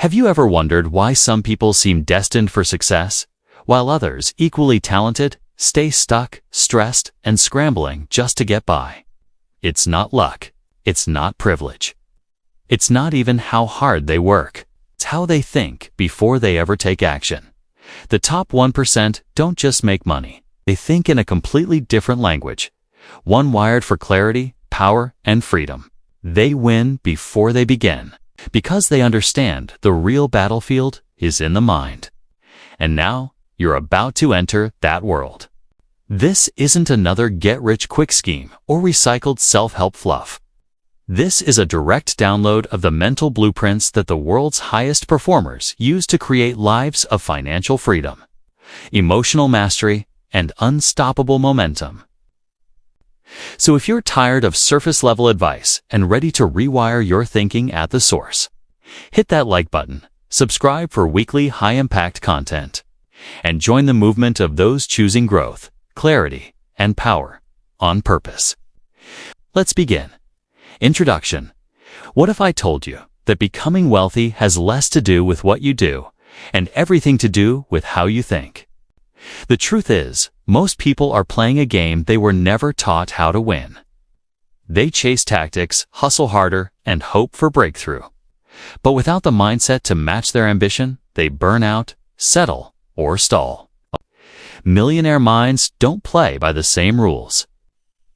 Have you ever wondered why some people seem destined for success, while others, equally talented, stay stuck, stressed, and scrambling just to get by? It's not luck. It's not privilege. It's not even how hard they work. It's how they think before they ever take action. The top 1% don't just make money. They think in a completely different language, one wired for clarity, power, and freedom. They win before they begin, because they understand the real battlefield is in the mind. And now, you're about to enter that world. This isn't another get-rich-quick scheme or recycled self-help fluff. This is a direct download of the mental blueprints that the world's highest performers use to create lives of financial freedom, emotional mastery, and unstoppable momentum. So if you're tired of surface-level advice and ready to rewire your thinking at the source, hit that like button, subscribe for weekly high-impact content, and join the movement of those choosing growth, clarity, and power on purpose. Let's begin. Introduction. What if I told you that becoming wealthy has less to do with what you do and everything to do with how you think? The truth is, most people are playing a game they were never taught how to win. They chase tactics, hustle harder, and hope for breakthrough. But without the mindset to match their ambition, they burn out, settle, or stall. Millionaire minds don't play by the same rules.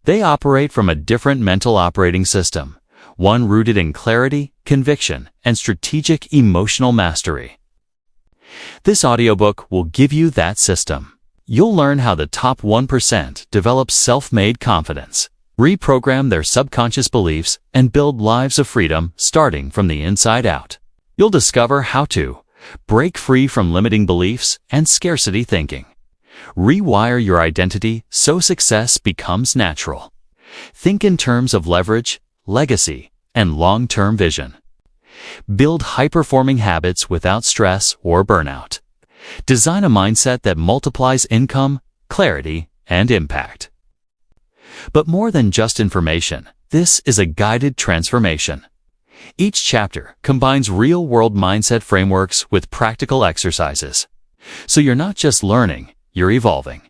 They operate from a different mental operating system, one rooted in clarity, conviction, and strategic emotional mastery. This audiobook will give you that system. You'll learn how the top 1% develop self-made confidence, reprogram their subconscious beliefs, and build lives of freedom starting from the inside out. You'll discover how to break free from limiting beliefs and scarcity thinking. Rewire your identity so success becomes natural. Think in terms of leverage, legacy, and long-term vision. Build high-performing habits without stress or burnout. Design a mindset that multiplies income, clarity, and impact. But more than just information, this is a guided transformation. Each chapter combines real-world mindset frameworks with practical exercises. So you're not just learning, you're evolving.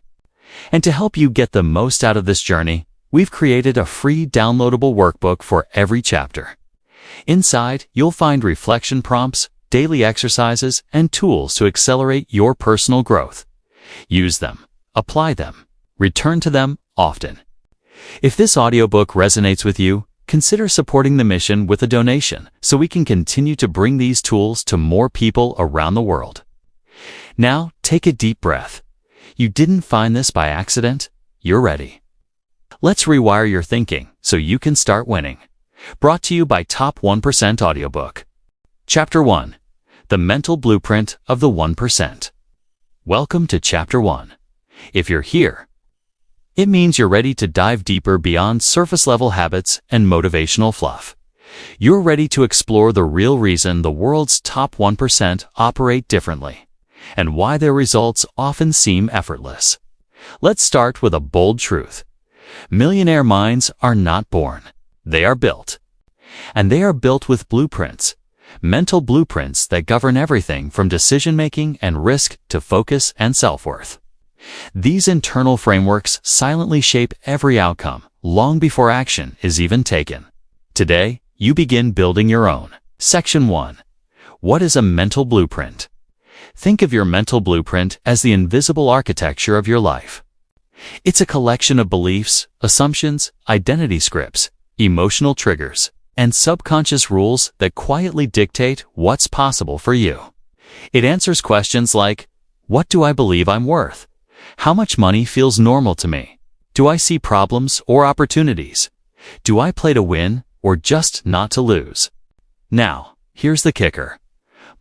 And to help you get the most out of this journey, we've created a free downloadable workbook for every chapter. Inside, you'll find reflection prompts, daily exercises, and tools to accelerate your personal growth. Use them, apply them, return to them often. If this audiobook resonates with you, consider supporting the mission with a donation so we can continue to bring these tools to more people around the world. Now, take a deep breath. You didn't find this by accident. You're ready. Let's rewire your thinking so you can start winning. Brought to you by Top 1% Audiobook. Chapter 1. The Mental Blueprint of the 1%. Welcome to Chapter 1. If you're here, it means you're ready to dive deeper beyond surface-level habits and motivational fluff. You're ready to explore the real reason the world's top 1% operate differently, and why their results often seem effortless. Let's start with a bold truth. Millionaire minds are not born. They are built. And they are built with blueprints, mental blueprints that govern everything from decision-making and risk to focus and self-worth. These internal frameworks silently shape every outcome long before action is even taken. Today, you begin building your own. Section 1. What is a mental blueprint? Think of your mental blueprint as the invisible architecture of your life. It's a collection of beliefs, assumptions, identity scripts, emotional triggers, and subconscious rules that quietly dictate what's possible for you. It answers questions like, what do I believe I'm worth? How much money feels normal to me? Do I see problems or opportunities? Do I play to win or just not to lose? Now, here's the kicker.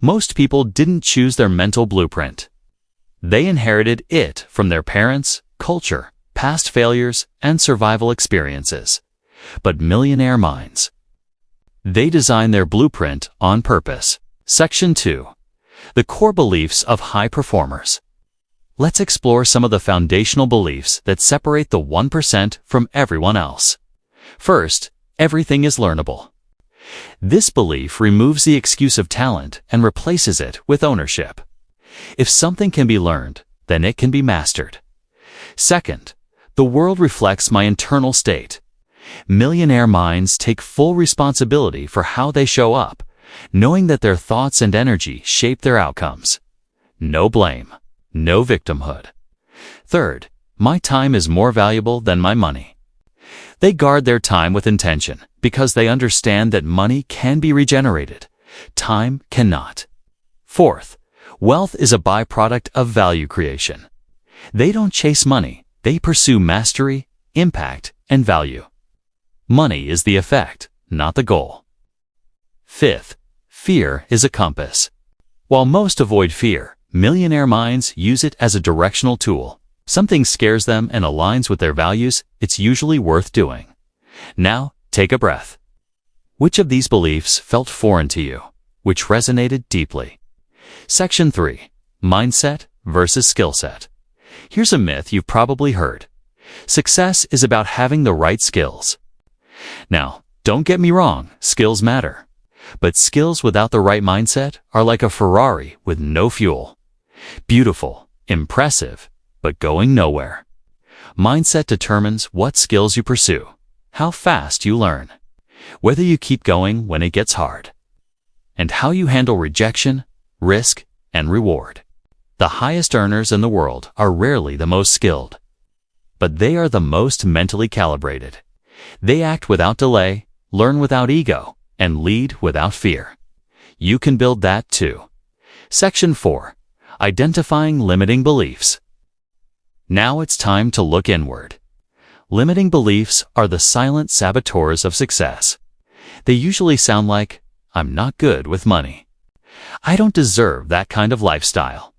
Most people didn't choose their mental blueprint. They inherited it from their parents, culture, past failures, and survival experiences. But millionaire minds, they design their blueprint on purpose. Section 2. The core beliefs of high performers. Let's explore some of the foundational beliefs that separate the 1% from everyone else. First, everything is learnable. This belief removes the excuse of talent and replaces it with ownership. If something can be learned, then it can be mastered. Second, the world reflects my internal state. Millionaire minds take full responsibility for how they show up, knowing that their thoughts and energy shape their outcomes. No blame, no victimhood. Third, my time is more valuable than my money. They guard their time with intention because they understand that money can be regenerated. Time cannot. Fourth, wealth is a byproduct of value creation. They don't chase money, they pursue mastery, impact, and value. Money is the effect, not the goal. Fifth, fear is a compass. While most avoid fear, millionaire minds use it as a directional tool. Something scares them and aligns with their values, it's usually worth doing. Now, take a breath. Which of these beliefs felt foreign to you? Which resonated deeply? Section 3. Mindset versus skill set. Here's a myth you've probably heard. Success is about having the right skills. Now, don't get me wrong, skills matter. But skills without the right mindset are like a Ferrari with no fuel. Beautiful, impressive, but going nowhere. Mindset determines what skills you pursue, how fast you learn, whether you keep going when it gets hard, and how you handle rejection, risk, and reward. The highest earners in the world are rarely the most skilled, but they are the most mentally calibrated. They act without delay, learn without ego, and lead without fear. You can build that too. Section 4. Identifying limiting beliefs. Now it's time to look inward. Limiting beliefs are the silent saboteurs of success. They usually sound like, I'm not good with money. I don't deserve that kind of lifestyle.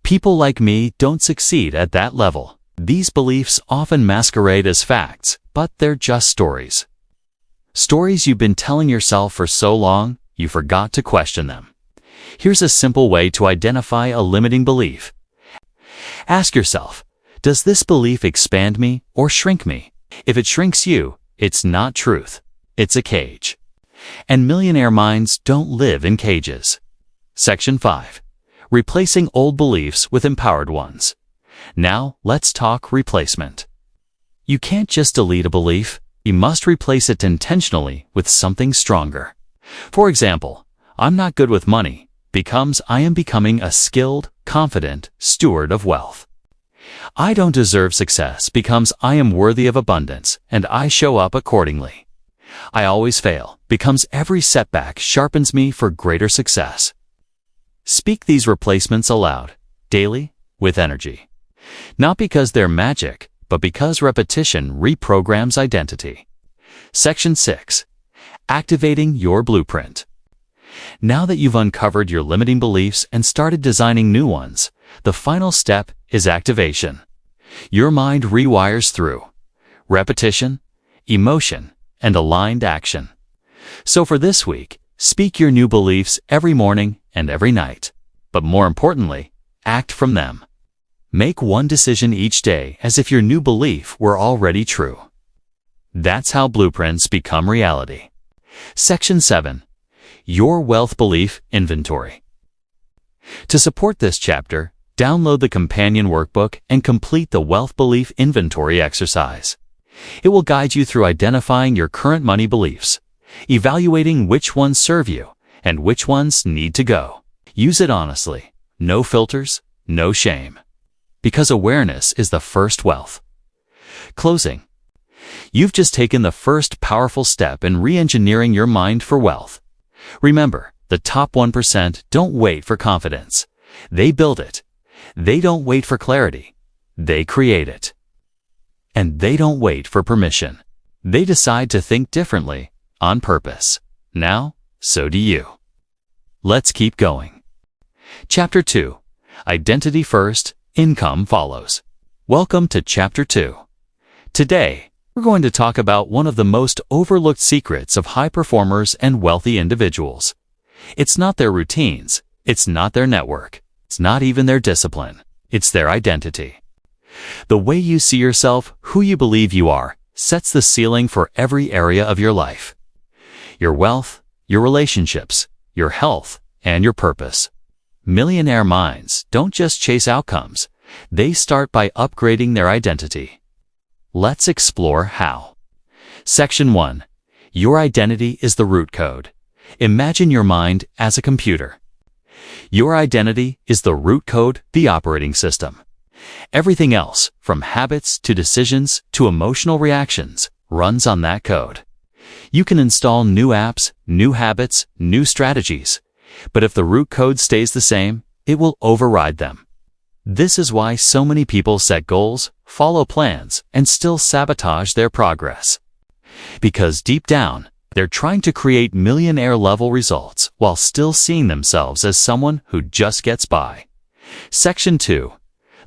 People like me don't succeed at that level. These beliefs often masquerade as facts, but they're just stories. Stories you've been telling yourself for so long, you forgot to question them. Here's a simple way to identify a limiting belief. Ask yourself, does this belief expand me or shrink me? If it shrinks you, it's not truth. It's a cage. And millionaire minds don't live in cages. Section 5. Replacing old beliefs with empowered ones. Now, let's talk replacement. You can't just delete a belief, you must replace it intentionally with something stronger. For example, I'm not good with money becomes I am becoming a skilled, confident steward of wealth. I don't deserve success becomes I am worthy of abundance and I show up accordingly. I always fail becomes every setback sharpens me for greater success. Speak these replacements aloud, daily, with energy. Not because they're magic, but because repetition reprograms identity. Section 6. Activating your blueprint. Now that you've uncovered your limiting beliefs and started designing new ones, the final step is activation. Your mind rewires through repetition, emotion, and aligned action. So for this week, speak your new beliefs every morning and every night. But more importantly, act from them. Make one decision each day as if your new belief were already true. That's how blueprints become reality. Section 7. Your Wealth Belief Inventory. To support this chapter, download the companion workbook and complete the Wealth Belief Inventory exercise. It will guide you through identifying your current money beliefs, evaluating which ones serve you and which ones need to go. Use it honestly, no filters, no shame. Because awareness is the first wealth. Closing. You've just taken the first powerful step in re-engineering your mind for wealth. Remember, the top 1% don't wait for confidence. They build it. They don't wait for clarity. They create it. And they don't wait for permission. They decide to think differently, on purpose. Now, so do you. Let's keep going. Chapter 2. Identity first, income follows. Welcome to Chapter 2. Today, we're going to talk about one of the most overlooked secrets of high performers and wealthy individuals. It's not their routines, it's not their network, it's not even their discipline, it's their identity. The way you see yourself, who you believe you are, sets the ceiling for every area of your life. your wealth, your relationships, your health, and your purpose. Millionaire minds don't just chase outcomes, they start by upgrading their identity. Let's explore how. Section 1. Your identity is the root code. Imagine your mind as a computer. Your identity is the root code, the operating system. Everything else, from habits to decisions to emotional reactions, runs on that code. You can install new apps, new habits, new strategies, but if the root code stays the same, it will override them. This is why so many people set goals, follow plans, and still sabotage their progress. Because deep down, they're trying to create millionaire-level results while still seeing themselves as someone who just gets by. Section 2.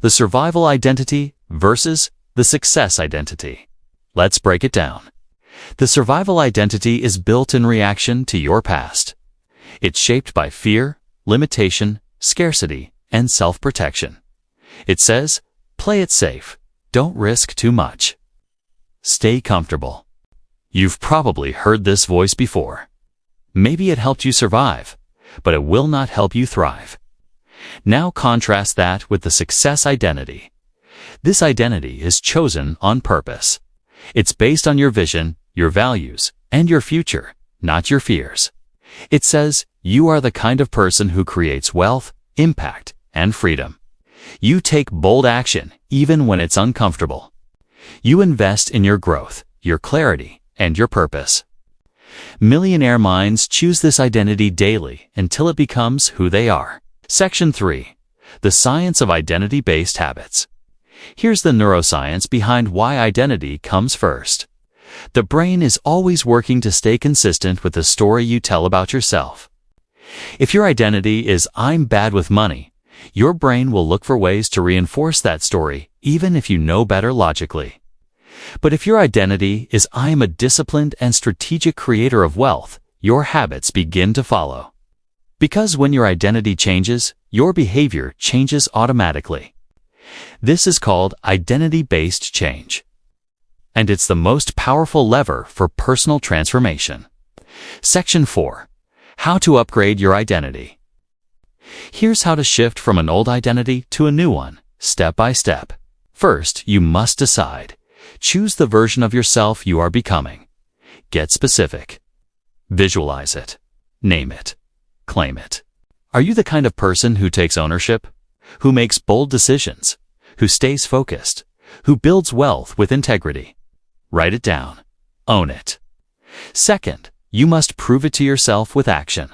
The survival identity versus the success identity. Let's break it down. The survival identity is built in reaction to your past. It's shaped by fear, limitation, scarcity, and self-protection. It says, play it safe, don't risk too much. Stay comfortable. You've probably heard this voice before. Maybe it helped you survive, but it will not help you thrive. Now contrast that with the success identity. This identity is chosen on purpose. It's based on your vision, your values, and your future, not your fears. It says you are the kind of person who creates wealth, impact, and freedom. You take bold action even when it's uncomfortable. You invest in your growth, your clarity, and your purpose. Millionaire minds choose this identity daily until it becomes who they are. Section 3. The science of identity-based habits. Here's the neuroscience behind why identity comes first. The brain is always working to stay consistent with the story you tell about yourself. If your identity is "I'm bad with money," your brain will look for ways to reinforce that story, even if you know better logically. But if your identity is "I am a disciplined and strategic creator of wealth," your habits begin to follow. Because when your identity changes, your behavior changes automatically. This is called identity-based change. And it's the most powerful lever for personal transformation. Section 4. How to upgrade your identity. Here's how to shift from an old identity to a new one, step by step. First, you must decide. Choose the version of yourself you are becoming. Get specific. Visualize it. Name it. Claim it. Are you the kind of person who takes ownership? Who makes bold decisions? Who stays focused? Who builds wealth with integrity? Write it down. Own it. Second, you must prove it to yourself with action.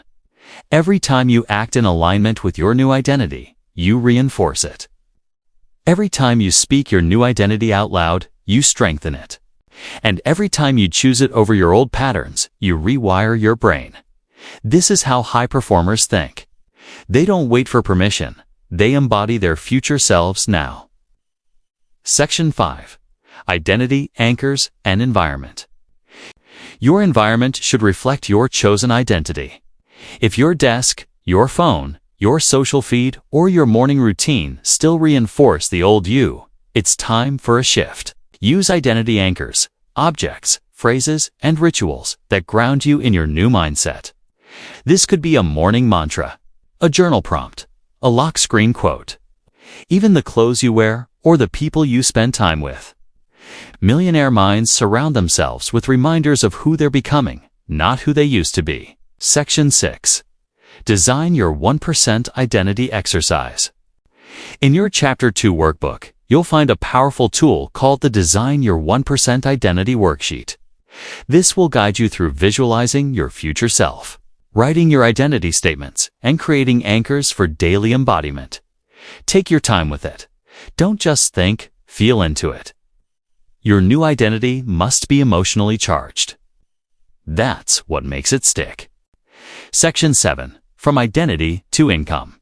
Every time you act in alignment with your new identity, you reinforce it. Every time you speak your new identity out loud, you strengthen it. And every time you choose it over your old patterns, you rewire your brain. This is how high performers think. They don't wait for permission. They embody their future selves now. Section 5. Identity, anchors, and environment. Your environment should reflect your chosen identity. If your desk, your phone, your social feed, or your morning routine still reinforce the old you, it's time for a shift. Use identity anchors, objects, phrases, and rituals that ground you in your new mindset. This could be a morning mantra, a journal prompt, a lock screen quote, even the clothes you wear or the people you spend time with. Millionaire minds surround themselves with reminders of who they're becoming, not who they used to be. Section 6. Design your 1% identity exercise. In your Chapter 2 workbook, you'll find a powerful tool called the Design Your 1% Identity Worksheet. This will guide you through visualizing your future self, writing your identity statements, and creating anchors for daily embodiment. Take your time with it. Don't just think, feel into it. Your new identity must be emotionally charged. That's what makes it stick. Section 7. From identity to income.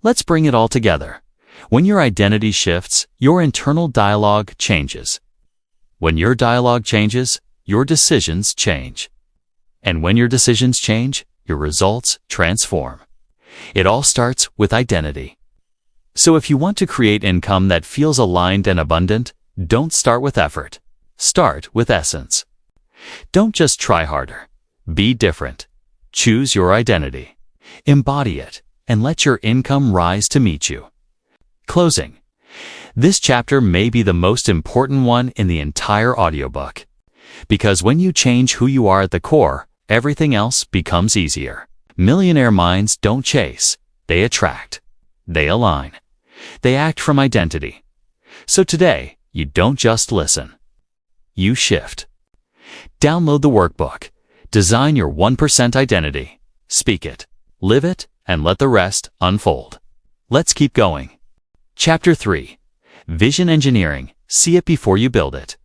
Let's bring it all together. When your identity shifts, your internal dialogue changes. When your dialogue changes, your decisions change. And when your decisions change, your results transform. It all starts with identity. So if you want to create income that feels aligned and abundant, don't start with effort. Start with essence. Don't just try harder. Be different. Choose your identity. Embody it, and let your income rise to meet you. Closing. This chapter may be the most important one in the entire audiobook. Because when you change who you are at the core, everything else becomes easier. Millionaire minds don't chase. They attract. They align. They act from identity. So today, you don't just listen. You shift. Download the workbook. Design your 1% identity. Speak it. Live it, and let the rest unfold. Let's keep going. Chapter 3. Vision Engineering. See it before you build it.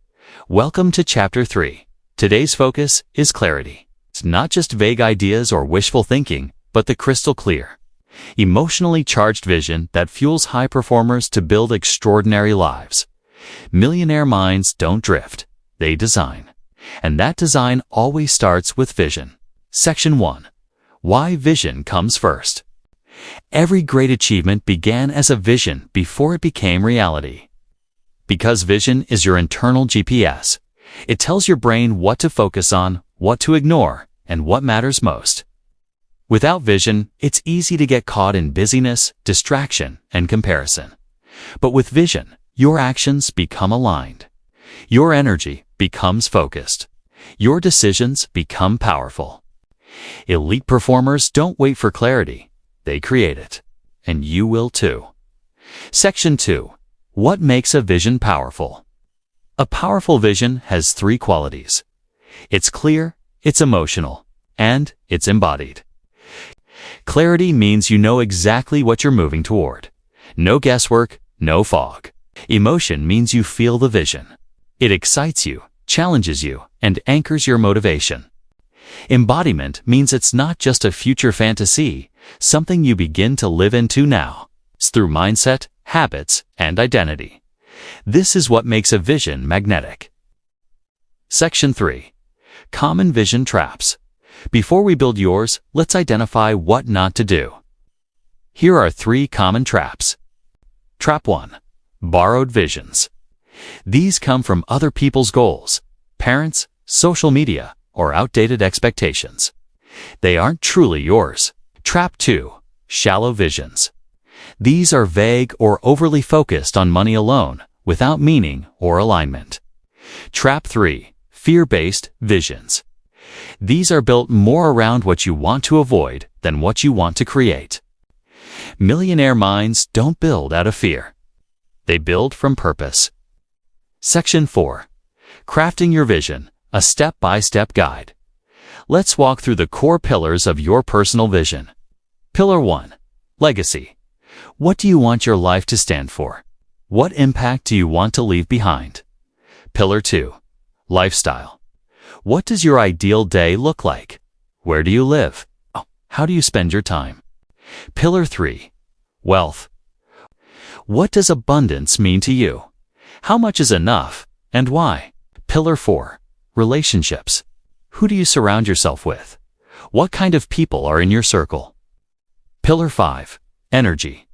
Welcome to Chapter 3. Today's focus is clarity. It's not just vague ideas or wishful thinking, but the crystal clear, emotionally charged vision that fuels high performers to build extraordinary lives. Millionaire minds don't drift. They design. And that design always starts with vision. Section 1. Why vision comes first. Every great achievement began as a vision before it became reality. Because vision is your internal GPS. It tells your brain what to focus on, what to ignore, and what matters most. Without vision, it's easy to get caught in busyness, distraction, and comparison. But with vision, your actions become aligned. Your energy becomes focused. Your decisions become powerful. Elite performers don't wait for clarity. They create it. And you will too. Section 2. What makes a vision powerful? A powerful vision has 3 qualities. It's clear, it's emotional, and it's embodied. Clarity means you know exactly what you're moving toward. No guesswork, no fog. Emotion means you feel the vision. It excites you, challenges you, and anchors your motivation. Embodiment means it's not just a future fantasy, something you begin to live into now. It's through mindset, habits, and identity. This is what makes a vision magnetic. Section 3. Common vision traps. Before we build yours, let's identify what not to do. Here are 3 common traps. Trap 1. Borrowed visions. These come from other people's goals, parents, social media, or outdated expectations. They aren't truly yours. Trap 2. Shallow visions. These are vague or overly focused on money alone, without meaning or alignment. Trap 3. Fear-based visions. These are built more around what you want to avoid than what you want to create. Millionaire minds don't build out of fear. They build from purpose. Section 4. Crafting your vision, a step-by-step guide. Let's walk through the core pillars of your personal vision. Pillar 1. Legacy. What do you want your life to stand for? What impact do you want to leave behind? Pillar 2. Lifestyle. What does your ideal day look like? Where do you live? How do you spend your time? Pillar 3. Wealth. What does abundance mean to you? How much is enough, and why? Pillar 4. Relationships. Who do you surround yourself with? What kind of people are in your circle? Pillar 5. Energy.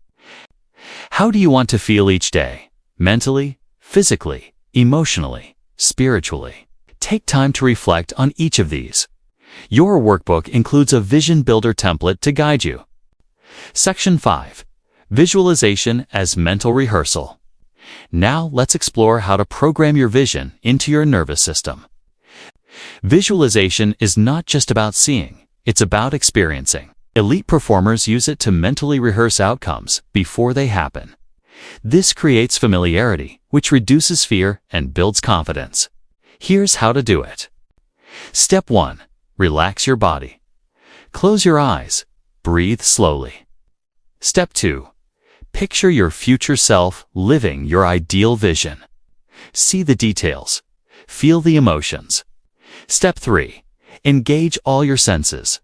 How do you want to feel each day? Mentally, physically, emotionally, spiritually. Take time to reflect on each of these. Your workbook includes a vision builder template to guide you. Section 5. Visualization as mental rehearsal. Now let's explore how to program your vision into your nervous system. Visualization is not just about seeing, it's about experiencing. Elite performers use it to mentally rehearse outcomes before they happen. This creates familiarity, which reduces fear and builds confidence. Here's how to do it. Step 1. Relax your body. Close your eyes. Breathe slowly. Step 2. Picture your future self living your ideal vision. See the details. Feel the emotions. Step 3. Engage all your senses.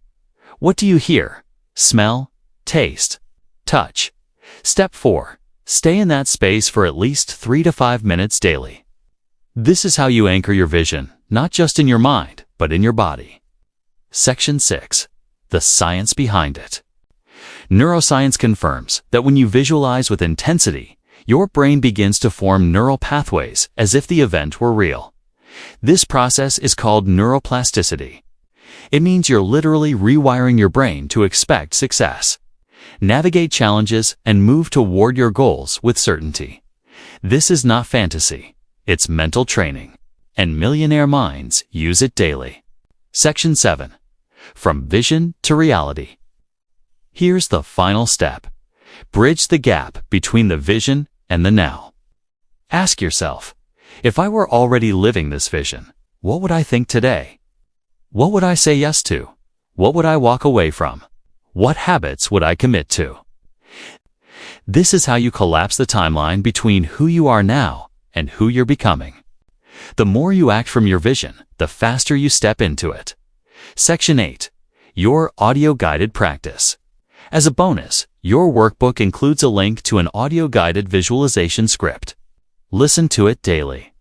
What do you hear? Smell, taste, touch. Step 4. Stay in that space for at least 3 to 5 minutes daily. This is how you anchor your vision, not just in your mind, but in your body. Section 6. The science behind it. Neuroscience confirms that when you visualize with intensity, your brain begins to form neural pathways as if the event were real. This process is called neuroplasticity. It means you're literally rewiring your brain to expect success, navigate challenges, and move toward your goals with certainty. This is not fantasy. It's mental training, and Millionaire Minds use it daily. Section 7. From Vision to Reality. Here's the final step. Bridge the gap between the vision and the now. Ask yourself, if I were already living this vision, what would I think today? What would I say yes to? What would I walk away from? What habits would I commit to? This is how you collapse the timeline between who you are now and who you're becoming. The more you act from your vision, the faster you step into it. Section 8. Your audio-guided practice. As a bonus, your workbook includes a link to an audio-guided visualization script. Listen to it daily.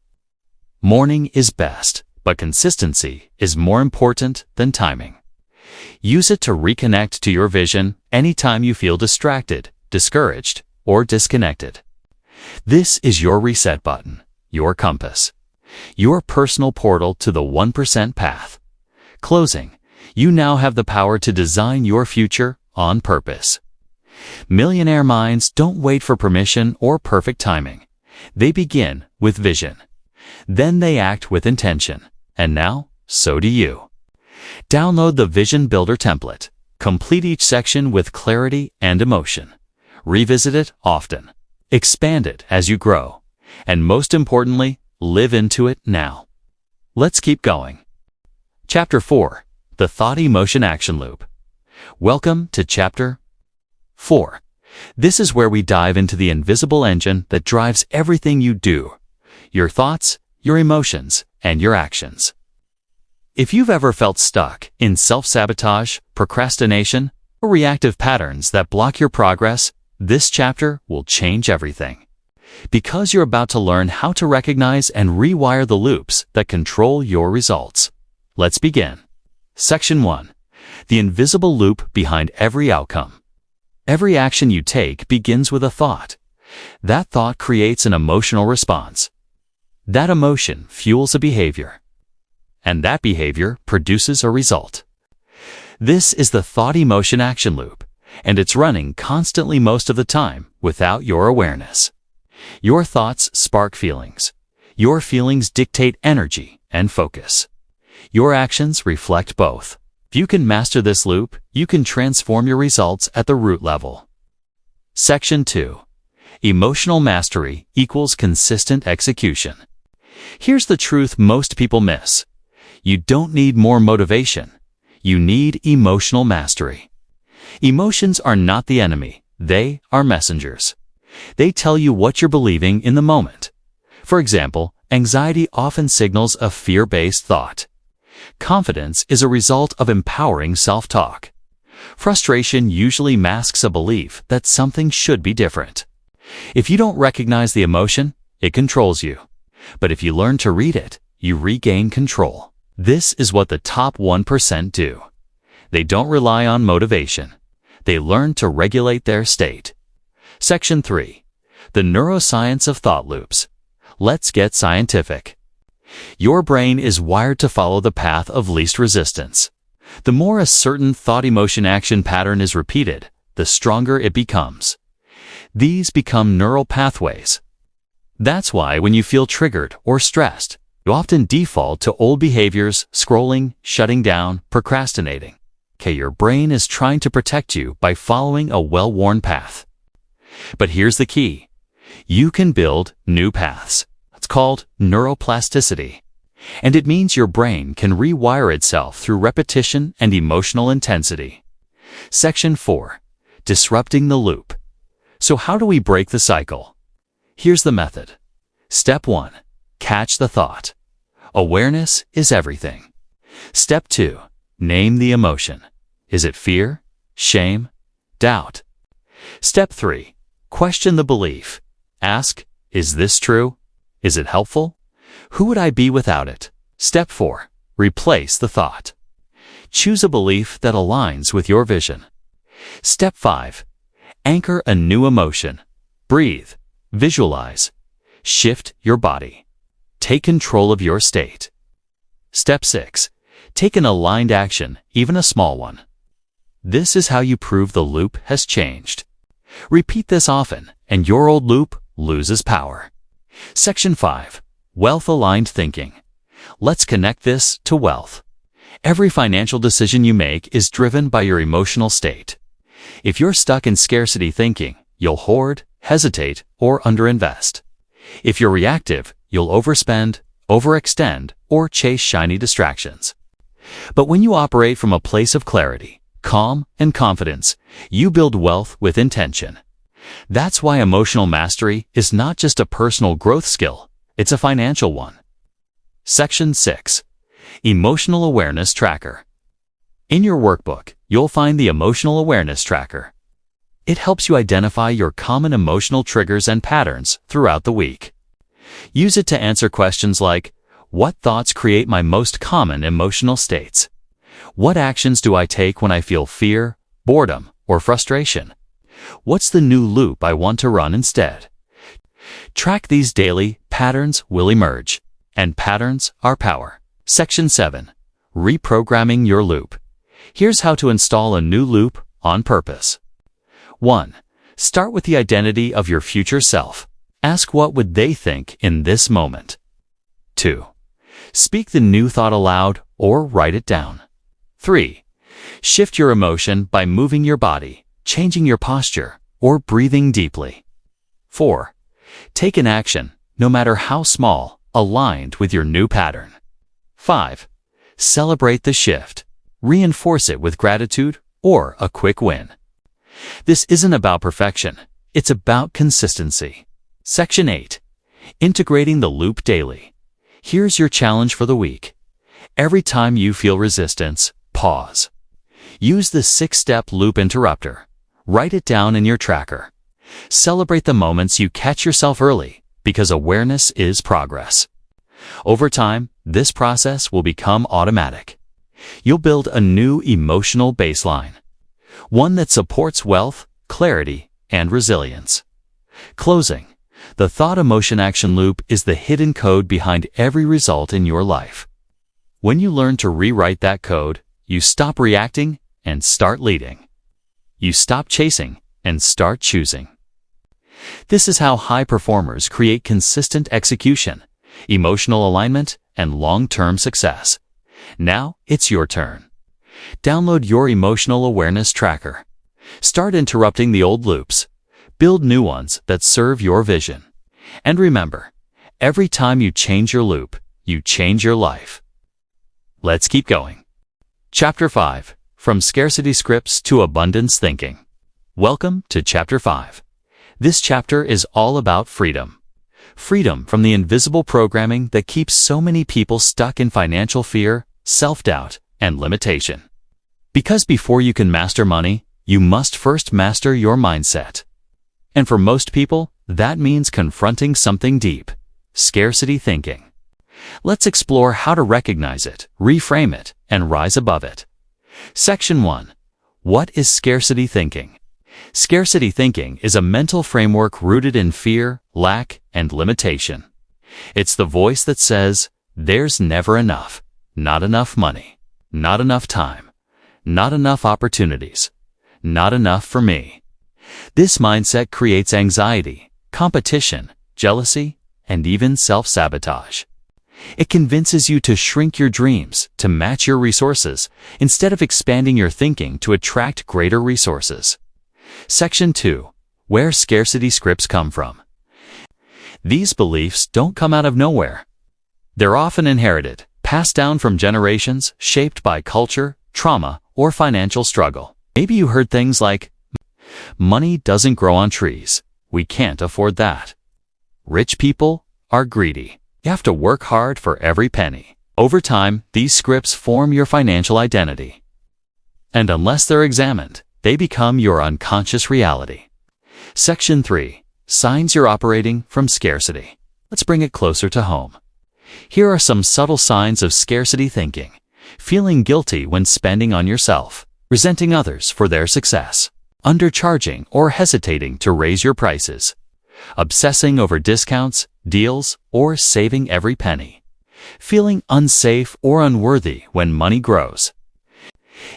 Morning is best, but consistency is more important than timing. Use it to reconnect to your vision anytime you feel distracted, discouraged, or disconnected. This is your reset button, your compass, your personal portal to the 1% path. Closing, you now have the power to design your future on purpose. Millionaire minds don't wait for permission or perfect timing. They begin with vision. Then they act with intention. And now, so do you. Download the Vision Builder template. Complete each section with clarity and emotion. Revisit it often. Expand it as you grow. And most importantly, live into it now. Let's keep going. Chapter 4. The Thought-Emotion Action Loop. Welcome to Chapter 4. This is where we dive into the invisible engine that drives everything you do. Your thoughts, your emotions, and your actions. If you've ever felt stuck in self-sabotage, procrastination, or reactive patterns that block your progress, this chapter will change everything. Because you're about to learn how to recognize and rewire the loops that control your results. Let's begin. Section 1. The invisible loop behind every outcome. Every action you take begins with a thought. That thought creates an emotional response. That emotion fuels a behavior. And that behavior produces a result. This is the thought-emotion action loop, and it's running constantly most of the time without your awareness. Your thoughts spark feelings. Your feelings dictate energy and focus. Your actions reflect both. If you can master this loop, you can transform your results at the root level. Section 2. Emotional mastery equals consistent execution. Here's the truth most people miss. You don't need more motivation. You need emotional mastery. Emotions are not the enemy. They are messengers. They tell you what you're believing in the moment. For example, anxiety often signals a fear-based thought. Confidence is a result of empowering self-talk. Frustration usually masks a belief that something should be different. If you don't recognize the emotion, it controls you. But if you learn to read it, you regain control. This is what the top 1% do. They don't rely on motivation. They learn to regulate their state. Section 3. The neuroscience of thought loops. Let's get scientific. Your brain is wired to follow the path of least resistance. The more a certain thought-emotion-action pattern is repeated, the stronger it becomes. These become neural pathways. That's why when you feel triggered or stressed, you often default to old behaviors, scrolling, shutting down, procrastinating. Your brain is trying to protect you by following a well-worn path. But here's the key. You can build new paths. It's called neuroplasticity. And it means your brain can rewire itself through repetition and emotional intensity. Section 4. Disrupting the loop. So how do we break the cycle? Here's the method. Step 1. Catch the thought. Awareness is everything. Step 2. Name the emotion. Is it fear, shame, doubt? Step 3. Question the belief. Ask, is this true? Is it helpful? Who would I be without it? Step 4. Replace the thought. Choose a belief that aligns with your vision. Step 5. Anchor a new emotion. Breathe. Visualize. Shift your body. Take control of your state. Step 6. Take an aligned action, even a small one. This is how you prove the loop has changed. Repeat this often, and your old loop loses power. Section 5. Wealth-aligned thinking. Let's connect this to wealth. Every financial decision you make is driven by your emotional state. If you're stuck in scarcity thinking, you'll hoard, hesitate, or underinvest. If you're reactive, you'll overspend, overextend, or chase shiny distractions. But when you operate from a place of clarity, calm, and confidence, you build wealth with intention. That's why emotional mastery is not just a personal growth skill, it's a financial one. Section 6. Emotional Awareness Tracker. In your workbook, you'll find the Emotional Awareness Tracker. It helps you identify your common emotional triggers and patterns throughout the week. Use it to answer questions like, what thoughts create my most common emotional states? What actions do I take when I feel fear, boredom, or frustration? What's the new loop I want to run instead? Track these daily, patterns will emerge. And patterns are power. Section 7. Reprogramming your loop. Here's how to install a new loop on purpose. 1. Start with the identity of your future self. Ask what would they think in this moment. 2. Speak the new thought aloud or write it down. 3. Shift your emotion by moving your body, changing your posture, or breathing deeply. 4. Take an action, no matter how small, aligned with your new pattern. 5. Celebrate the shift. Reinforce it with gratitude or a quick win. This isn't about perfection, it's about consistency. Section 8. Integrating the loop daily. Here's your challenge for the week. Every time you feel resistance, pause. Use the 6-step loop interrupter. Write it down in your tracker. Celebrate the moments you catch yourself early, because awareness is progress. Over time, this process will become automatic. You'll build a new emotional baseline, one that supports wealth, clarity, and resilience. Closing. The thought-emotion-action loop is the hidden code behind every result in your life. When you learn to rewrite that code, you stop reacting and start leading. You stop chasing and start choosing. This is how high performers create consistent execution, emotional alignment, and long-term success. Now it's your turn. Download your Emotional Awareness Tracker. Start interrupting the old loops. Build new ones that serve your vision. And remember, every time you change your loop, you change your life. Let's keep going. Chapter 5. From Scarcity Scripts to Abundance Thinking. Welcome to Chapter 5. This chapter is all about freedom. Freedom from the invisible programming that keeps so many people stuck in financial fear, self-doubt, and limitation. Because before you can master money, you must first master your mindset. And for most people, that means confronting something deep: scarcity thinking. Let's explore how to recognize it, reframe it, and rise above it. Section 1. What is scarcity thinking? Scarcity thinking is a mental framework rooted in fear, lack, and limitation. It's the voice that says, there's never enough, not enough money, not enough time, not enough opportunities, not enough for me. This mindset creates anxiety, competition, jealousy, and even self-sabotage. It convinces you to shrink your dreams to match your resources instead of expanding your thinking to attract greater resources. Section 2. Where scarcity scripts come from. These beliefs don't come out of nowhere. They're often inherited, passed down from generations, shaped by culture, trauma, or financial struggle. Maybe you heard things like, money doesn't grow on trees. We can't afford that. Rich people are greedy. You have to work hard for every penny. Over time, these scripts form your financial identity. And unless they're examined, they become your unconscious reality. Section 3. Signs you're operating from scarcity. Let's bring it closer to home. Here are some subtle signs of scarcity thinking: feeling guilty when spending on yourself, resenting others for their success, undercharging or hesitating to raise your prices, obsessing over discounts, deals, or saving every penny, feeling unsafe or unworthy when money grows.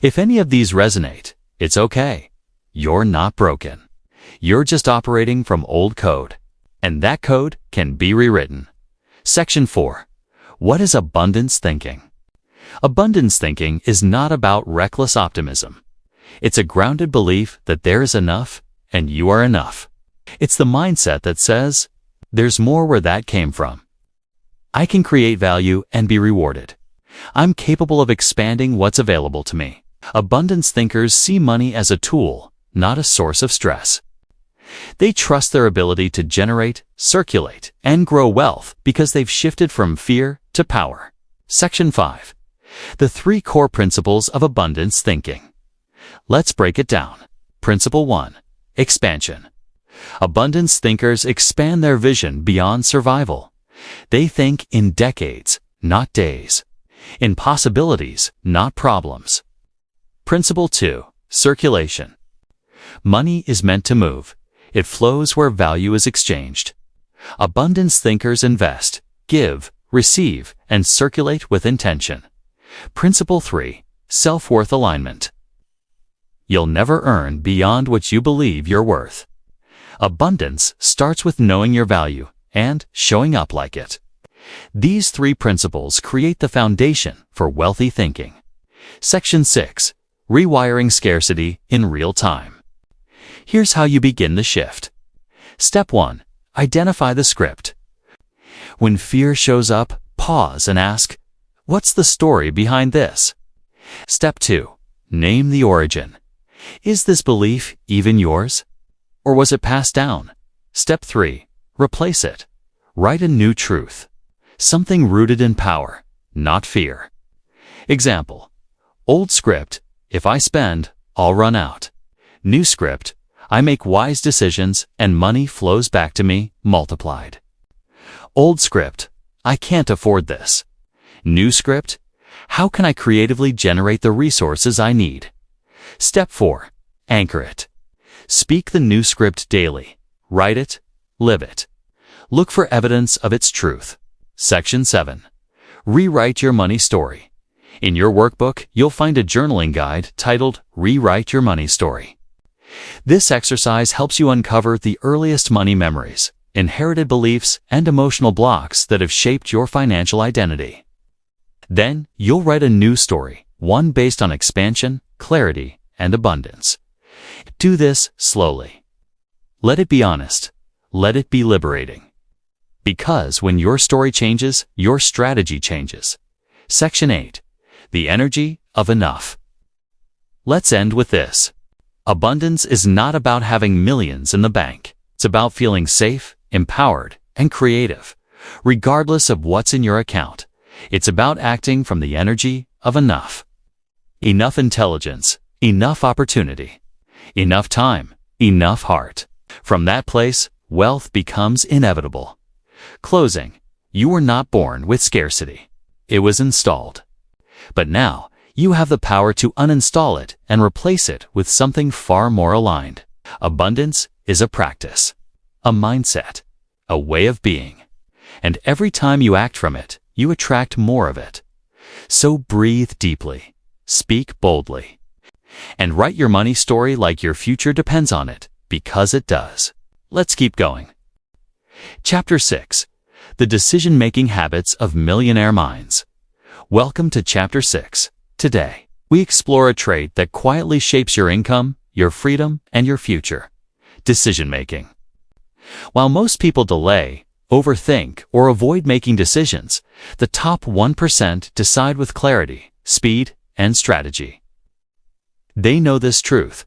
If any of these resonate, it's okay. You're not broken. You're just operating from old code, and that code can be rewritten. Section 4. What is abundance thinking? Abundance thinking is not about reckless optimism. It's a grounded belief that there is enough and you are enough. It's the mindset that says, there's more where that came from. I can create value and be rewarded. I'm capable of expanding what's available to me. Abundance thinkers see money as a tool, not a source of stress. They trust their ability to generate, circulate, and grow wealth because they've shifted from fear to power. Section 5. The 3 core principles of abundance thinking. Let's break it down. Principle 1. Expansion. Abundance thinkers expand their vision beyond survival. They think in decades, not days. In possibilities, not problems. Principle 2. Circulation. Money is meant to move. It flows where value is exchanged. Abundance thinkers invest, give, receive, and circulate with intention. Principle 3. Self-worth alignment. You'll never earn beyond what you believe you're worth. Abundance starts with knowing your value and showing up like it. These 3 principles create the foundation for wealthy thinking. Section 6. Rewiring scarcity in real time. Here's how you begin the shift. Step 1. Identify the script. When fear shows up, pause and ask, what's the story behind this? Step 2. Name the origin. Is this belief even yours? Or was it passed down? Step 3. Replace it. Write a new truth. Something rooted in power, not fear. Example. Old script, if I spend, I'll run out. New script, I make wise decisions and money flows back to me, multiplied. Old script, I can't afford this. New script, how can I creatively generate the resources I need? Step 4. Anchor it. Speak the new script daily. Write it, live it. Look for evidence of its truth. Section 7. Rewrite your money story. In your workbook, you'll find a journaling guide titled Rewrite Your Money Story. This exercise helps you uncover the earliest money memories, inherited beliefs, and emotional blocks that have shaped your financial identity. Then, you'll write a new story, one based on expansion, clarity, and abundance. Do this slowly. Let it be honest. Let it be liberating. Because when your story changes, your strategy changes. Section 8. The energy of enough. Let's end with this. Abundance is not about having millions in the bank. It's about feeling safe, empowered, and creative, regardless of what's in your account. It's about acting from the energy of enough. Enough intelligence, enough opportunity, enough time, enough heart. From that place, wealth becomes inevitable. Closing. You were not born with scarcity. It was installed. But now, you have the power to uninstall it and replace it with something far more aligned. Abundance is a practice, a mindset, a way of being. And every time you act from it, you attract more of it. So breathe deeply, speak boldly, and write your money story like your future depends on it, because it does. Let's keep going. Chapter 6. The Decision-Making Habits of Millionaire Minds. Welcome to Chapter 6. Today, we explore a trait that quietly shapes your income, your freedom, and your future. Decision-making. While most people delay, overthink, or avoid making decisions, the top 1% decide with clarity, speed, and strategy. They know this truth.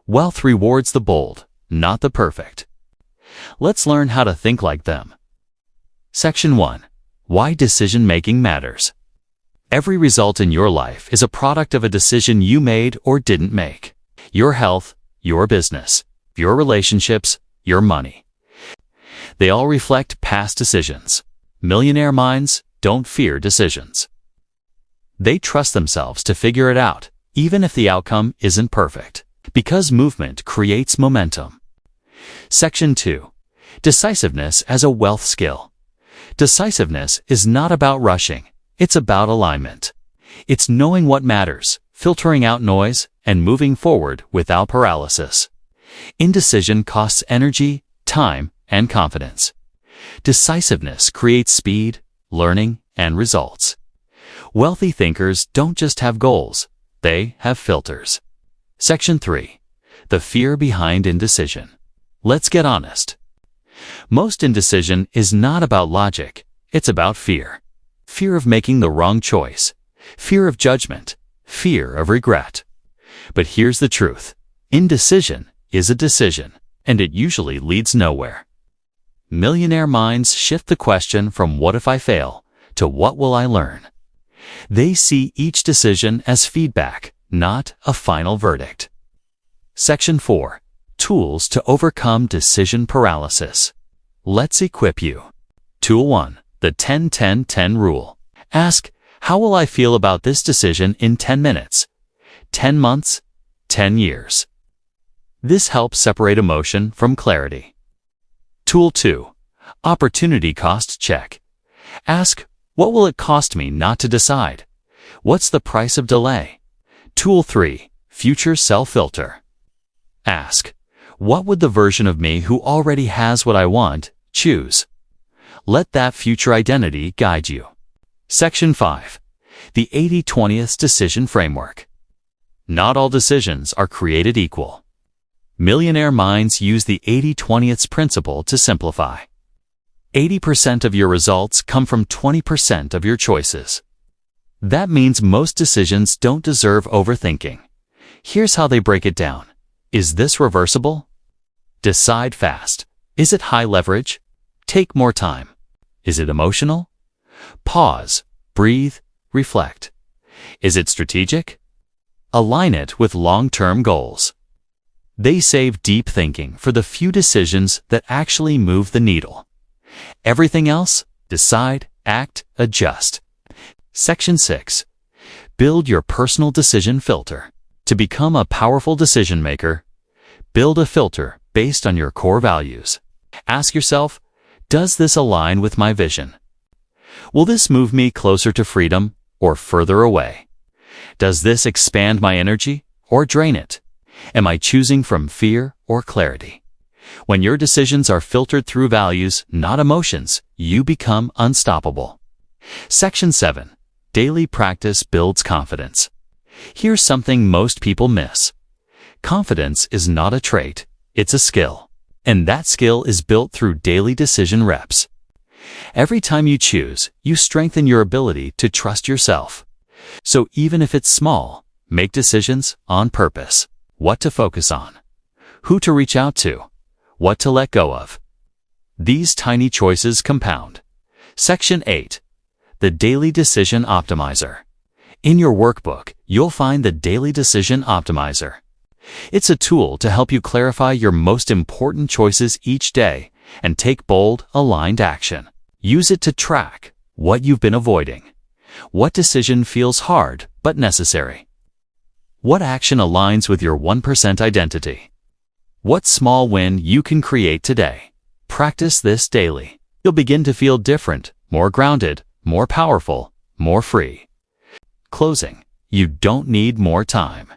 Wealth rewards the bold, not the perfect. Let's learn how to think like them. Section 1. Why decision-making matters. Every result in your life is a product of a decision you made or didn't make. Your health, your business, your relationships, your money. They all reflect past decisions. Millionaire minds don't fear decisions. They trust themselves to figure it out, even if the outcome isn't perfect, because movement creates momentum. Section 2. Decisiveness as a wealth skill. Decisiveness is not about rushing. It's about alignment. It's knowing what matters, filtering out noise, and moving forward without paralysis. Indecision costs energy, time, and confidence. Decisiveness creates speed, learning, and results. Wealthy thinkers don't just have goals, they have filters. Section 3. The fear behind indecision. Let's get honest. Most indecision is not about logic, it's about fear. Fear of making the wrong choice, fear of judgment, fear of regret. But here's the truth. Indecision is a decision, and it usually leads nowhere. Millionaire minds shift the question from what if I fail to what will I learn. They see each decision as feedback, not a final verdict. Section 4. Tools to overcome decision paralysis. Let's equip you. Tool 1. The 10-10-10 rule. Ask, how will I feel about this decision in 10 minutes? 10 months? 10 years? This helps separate emotion from clarity. Tool 2. Opportunity cost check. Ask, what will it cost me not to decide? What's the price of delay? Tool 3. Future self-filter. Ask, what would the version of me who already has what I want choose? Let that future identity guide you. Section 5. The 80-20th decision framework. Not all decisions are created equal. Millionaire minds use the 80-20th principle to simplify. 80% of your results come from 20% of your choices. That means most decisions don't deserve overthinking. Here's how they break it down. Is this reversible? Decide fast. Is it high leverage? Take more time. Is it emotional? Pause, breathe, reflect. Is it strategic? Align it with long-term goals. They save deep thinking for the few decisions that actually move the needle. Everything else, decide, act, adjust. Section 6. Build your personal decision filter. To become a powerful decision maker, build a filter based on your core values. Ask yourself, does this align with my vision? Will this move me closer to freedom or further away? Does this expand my energy or drain it? Am I choosing from fear or clarity? When your decisions are filtered through values, not emotions, you become unstoppable. Section 7. Daily practice builds confidence. Here's something most people miss. Confidence is not a trait, it's a skill. And that skill is built through daily decision reps. Every time you choose, you strengthen your ability to trust yourself. So even if it's small, make decisions on purpose. What to focus on, who to reach out to, what to let go of. These tiny choices compound. Section 8. The Daily Decision Optimizer. In your workbook, you'll find the Daily Decision Optimizer. It's a tool to help you clarify your most important choices each day and take bold, aligned action. Use it to track what you've been avoiding. What decision feels hard but necessary? What action aligns with your 1% identity? What small win you can create today? Practice this daily. You'll begin to feel different, more grounded, more powerful, more free. Closing. You don't need more time.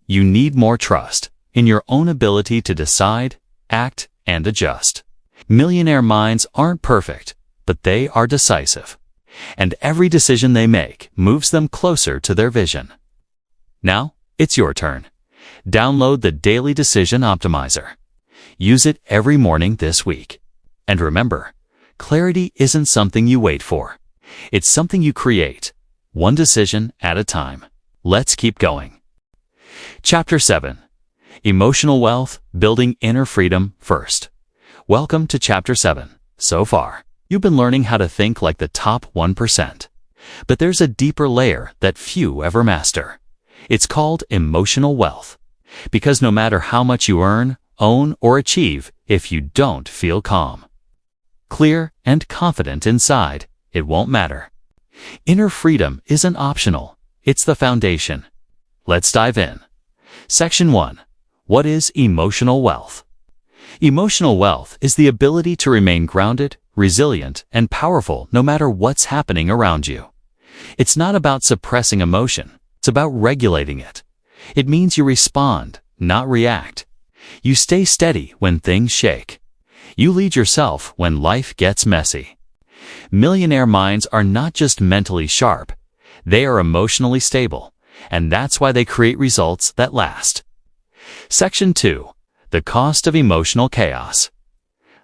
You need more trust in your own ability to decide, act, and adjust. Millionaire minds aren't perfect, but they are decisive. And every decision they make moves them closer to their vision. Now, it's your turn. Download the Daily Decision Optimizer. Use it every morning this week. And remember, clarity isn't something you wait for. It's something you create, one decision at a time. Let's keep going. Chapter 7. Emotional Wealth, Building Inner Freedom First. Welcome to Chapter 7. So far, you've been learning how to think like the top 1%. But there's a deeper layer that few ever master. It's called emotional wealth. Because no matter how much you earn, own, or achieve, if you don't feel calm, clear, and confident inside, it won't matter. Inner freedom isn't optional. It's the foundation. Let's dive in. Section 1. What is emotional wealth? Emotional wealth is the ability to remain grounded, resilient, and powerful no matter what's happening around you. It's not about suppressing emotion, it's about regulating it. It means you respond, not react. You stay steady when things shake. You lead yourself when life gets messy. Millionaire minds are not just mentally sharp, they are emotionally stable, and that's why they create results that last. Section 2. The cost of emotional chaos.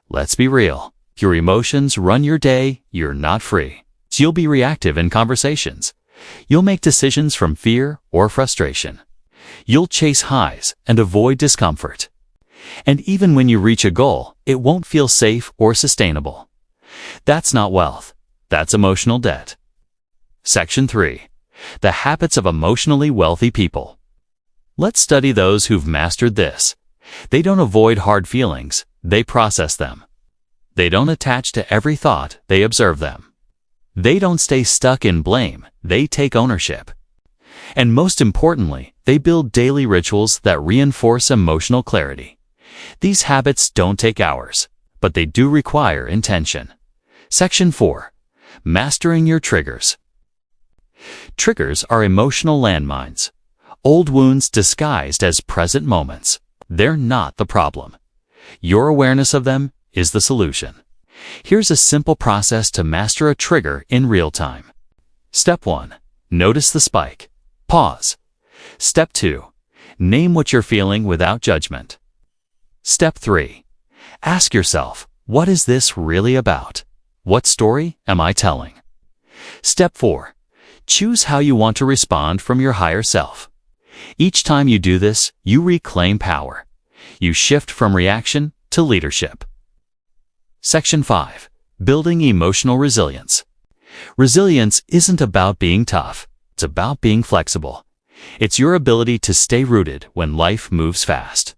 Let's be real. If your emotions run your day, you're not free. So you'll be reactive in conversations. You'll make decisions from fear or frustration. You'll chase highs and avoid discomfort. And even when you reach a goal, it won't feel safe or sustainable. That's not wealth. That's emotional debt. Section 3. The habits of emotionally wealthy people. Let's study those who've mastered this. They don't avoid hard feelings, they process them. They don't attach to every thought, they observe them. They don't stay stuck in blame, they take ownership. And most importantly, they build daily rituals that reinforce emotional clarity. These habits don't take hours, but they do require intention. Section 4. Mastering your triggers. Triggers are emotional landmines. Old wounds disguised as present moments. They're not the problem. Your awareness of them is the solution. Here's a simple process to master a trigger in real time. Step 1. Notice the spike. Pause. Step 2. Name what you're feeling without judgment. Step 3. Ask yourself, what is this really about? What story am I telling? Step 4. Choose how you want to respond from your higher self. Each time you do this, you reclaim power. You shift from reaction to leadership. Section 5. Building emotional resilience. Resilience isn't about being tough. It's about being flexible. It's your ability to stay rooted when life moves fast.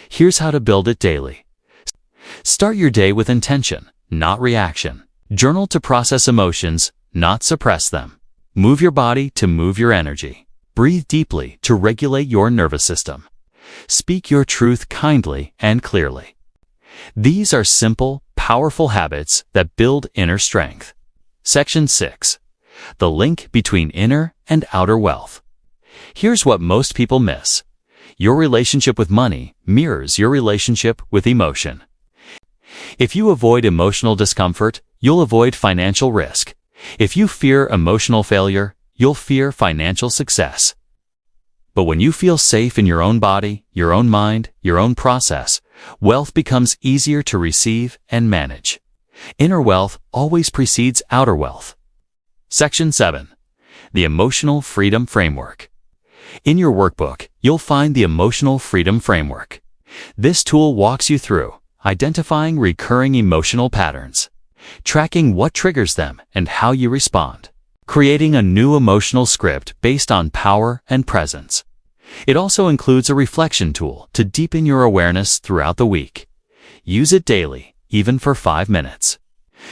Here's how to build it daily. Start your day with intention, not reaction. Journal to process emotions, not suppress them. Move your body to move your energy. Breathe deeply to regulate your nervous system. Speak your truth kindly and clearly. These are simple, powerful habits that build inner strength. Section 6. The link between inner and outer wealth. Here's what most people miss. Your relationship with money mirrors your relationship with emotion. If you avoid emotional discomfort, you'll avoid financial risk. If you fear emotional failure, you'll fear financial success. But when you feel safe in your own body, your own mind, your own process, wealth becomes easier to receive and manage. Inner wealth always precedes outer wealth. Section 7. The Emotional Freedom Framework. In your workbook, you'll find the Emotional Freedom Framework. This tool walks you through identifying recurring emotional patterns, tracking what triggers them and how you respond, creating a new emotional script based on power and presence. It also includes a reflection tool to deepen your awareness throughout the week. Use it daily, even for 5 minutes.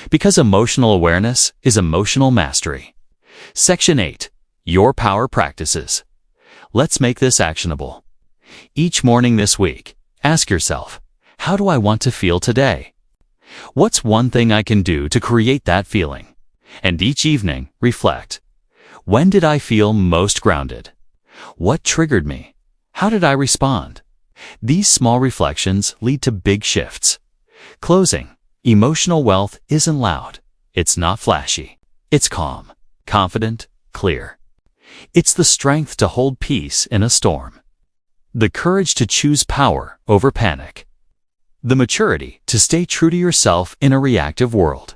Because emotional awareness is emotional mastery. Section 8. Your Power Practices. Let's make this actionable. Each morning this week, ask yourself, how do I want to feel today? What's one thing I can do to create that feeling? And each evening, reflect. When did I feel most grounded? What triggered me? How did I respond? These small reflections lead to big shifts. Closing. Emotional wealth isn't loud. It's not flashy. It's calm, confident, clear. It's the strength to hold peace in a storm. The courage to choose power over panic. The maturity to stay true to yourself in a reactive world.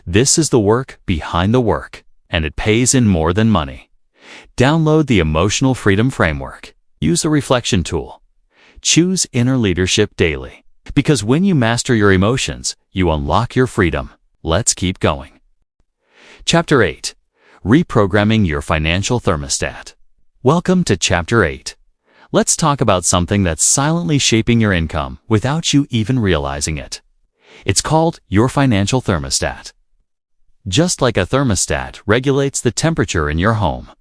This is the work behind the work, and it pays in more than money. Download the Emotional Freedom Framework. Use the reflection tool. Choose inner leadership daily. Because when you master your emotions, you unlock your freedom. Let's keep going. Chapter 8. Reprogramming your financial thermostat. Welcome to Chapter 8. Let's talk about something that's silently shaping your income without you even realizing it. It's called your financial thermostat. Just like a thermostat regulates the temperature in your home,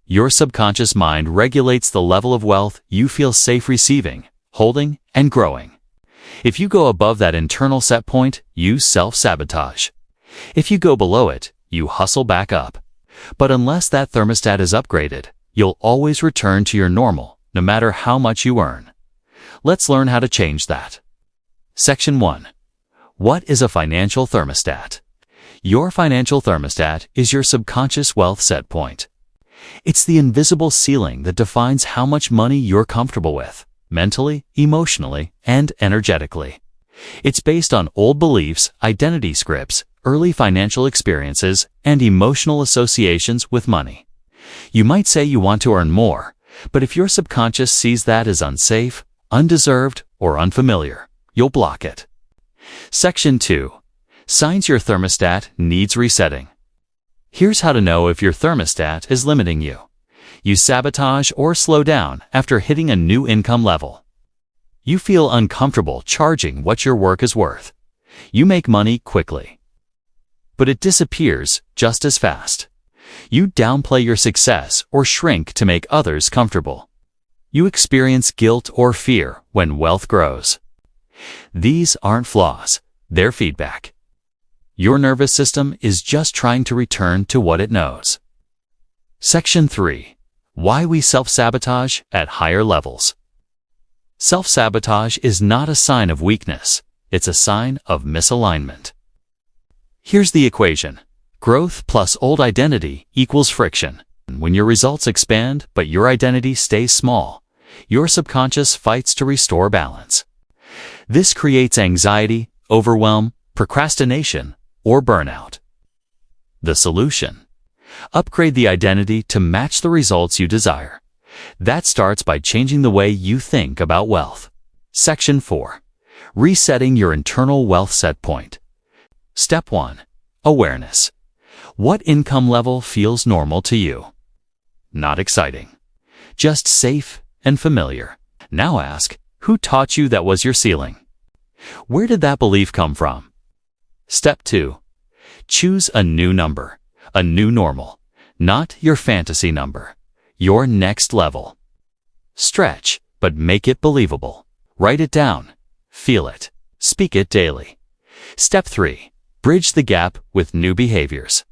your subconscious mind regulates the level of wealth you feel safe receiving, holding, and growing. If you go above that internal set point, you self-sabotage. If you go below it, you hustle back up. But unless that thermostat is upgraded, you'll always return to your normal, no matter how much you earn. Let's learn how to change that. Section 1. What is a financial thermostat? Your financial thermostat is your subconscious wealth set point. It's the invisible ceiling that defines how much money you're comfortable with, mentally, emotionally, and energetically. It's based on old beliefs, identity scripts, early financial experiences, and emotional associations with money. You might say you want to earn more, but if your subconscious sees that as unsafe, undeserved, or unfamiliar, you'll block it. Section 2. Signs your thermostat needs resetting. Here's how to know if your thermostat is limiting you. You sabotage or slow down after hitting a new income level. You feel uncomfortable charging what your work is worth. You make money quickly, but it disappears just as fast. You downplay your success or shrink to make others comfortable. You experience guilt or fear when wealth grows. These aren't flaws, they're feedback. Your nervous system is just trying to return to what it knows. Section 3. Why we self-sabotage at higher levels. Self-sabotage is not a sign of weakness, it's a sign of misalignment. Here's the equation. Growth plus old identity equals friction. When your results expand but your identity stays small, your subconscious fights to restore balance. This creates anxiety, overwhelm, procrastination, or burnout. The solution: upgrade the identity to match the results you desire. That starts by changing the way you think about wealth. Section 4. Resetting your internal wealth set point. Step 1. Awareness. What income level feels normal to you? Not exciting. Just safe and familiar. Now ask, who taught you that was your ceiling? Where did that belief come from? Step 2. Choose a new number, a new normal, not your fantasy number, your next level. Stretch, but make it believable. Write it down, feel it, speak it daily. Step 3. Bridge the gap with new behaviors.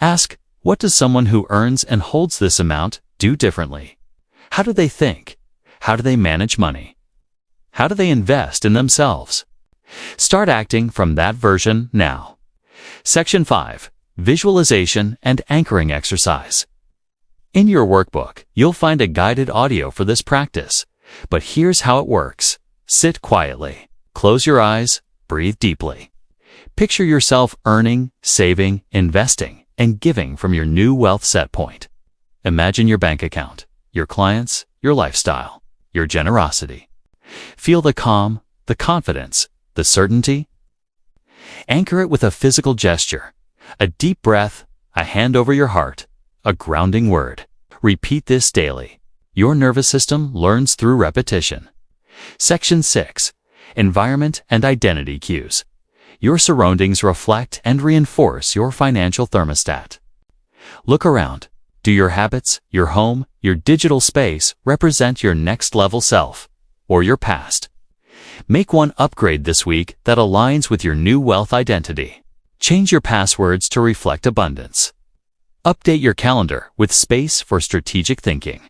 Ask, what does someone who earns and holds this amount do differently? How do they think? How do they manage money? How do they invest in themselves? Start acting from that version now. Section 5. Visualization and anchoring exercise. In your workbook, you'll find a guided audio for this practice. But here's how it works. Sit quietly, close your eyes, breathe deeply. Picture yourself earning, saving, investing, and giving from your new wealth set point. Imagine your bank account, your clients, your lifestyle, your generosity. Feel the calm, the confidence, the certainty. Anchor it with a physical gesture, a deep breath, a hand over your heart, a grounding word. Repeat this daily. Your nervous system learns through repetition. Section 6. Environment and identity cues. Your surroundings reflect and reinforce your financial thermostat. Look around. Do your habits, your home, your digital space represent your next level self, or your past? Make one upgrade this week that aligns with your new wealth identity. Change your passwords to reflect abundance. Update your calendar with space for strategic thinking.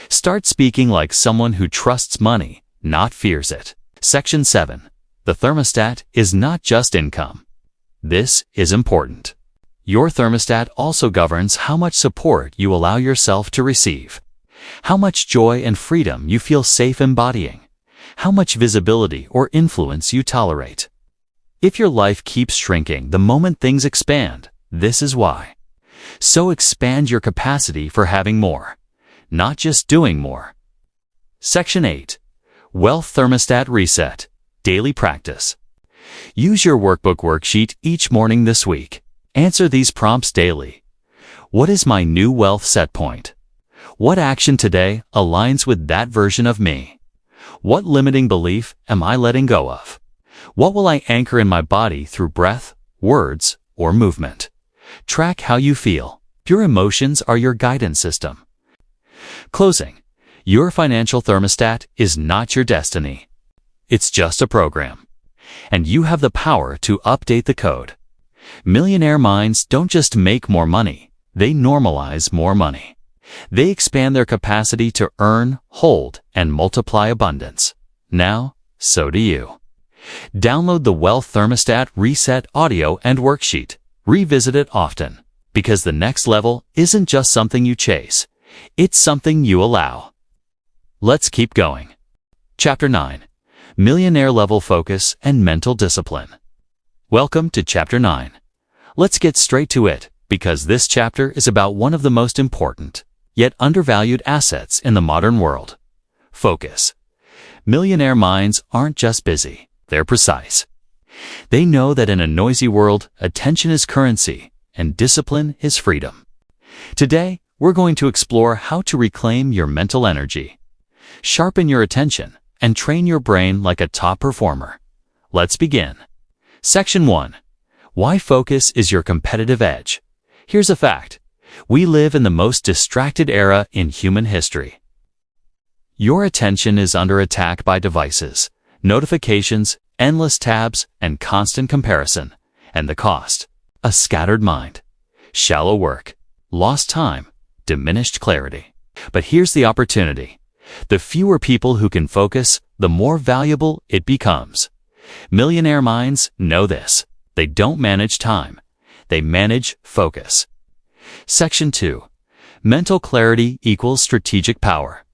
Start speaking like someone who trusts money, not fears it. Section 7. The thermostat is not just income. This is important. Your thermostat also governs how much support you allow yourself to receive, how much joy and freedom you feel safe embodying, how much visibility or influence you tolerate. If your life keeps shrinking the moment things expand, this is why. So expand your capacity for having more, not just doing more. Section 8. Wealth Thermostat Reset. Daily Practice. Use your workbook worksheet each morning this week. Answer these prompts daily. What is my new wealth set point? What action today aligns with that version of me? What limiting belief am I letting go of? What will I anchor in my body through breath, words, or movement? Track how you feel. Your emotions are your guidance system. Closing. Your financial thermostat is not your destiny. It's just a program. And you have the power to update the code. Millionaire minds don't just make more money, they normalize more money. They expand their capacity to earn, hold, and multiply abundance. Now, so do you. Download the Wealth Thermostat Reset audio and worksheet. Revisit it often, because the next level isn't just something you chase, it's something you allow. Let's keep going. Chapter 9. Millionaire-Level Focus and Mental Discipline. Welcome to Chapter 9. Let's get straight to it, because this chapter is about one of the most important, yet undervalued assets in the modern world. Focus. Millionaire minds aren't just busy, they're precise. They know that in a noisy world, attention is currency, and discipline is freedom. Today, we're going to explore how to reclaim your mental energy, sharpen your attention, and train your brain like a top performer. Let's begin. Section 1. Why focus is your competitive edge. Here's a fact. We live in the most distracted era in human history. Your attention is under attack by devices, notifications, endless tabs, and constant comparison. And the cost? A scattered mind, shallow work, lost time, diminished clarity. But here's the opportunity. The fewer people who can focus, the more valuable it becomes. Millionaire minds know this. They don't manage time. They manage focus. Section 2. Mental clarity equals strategic power.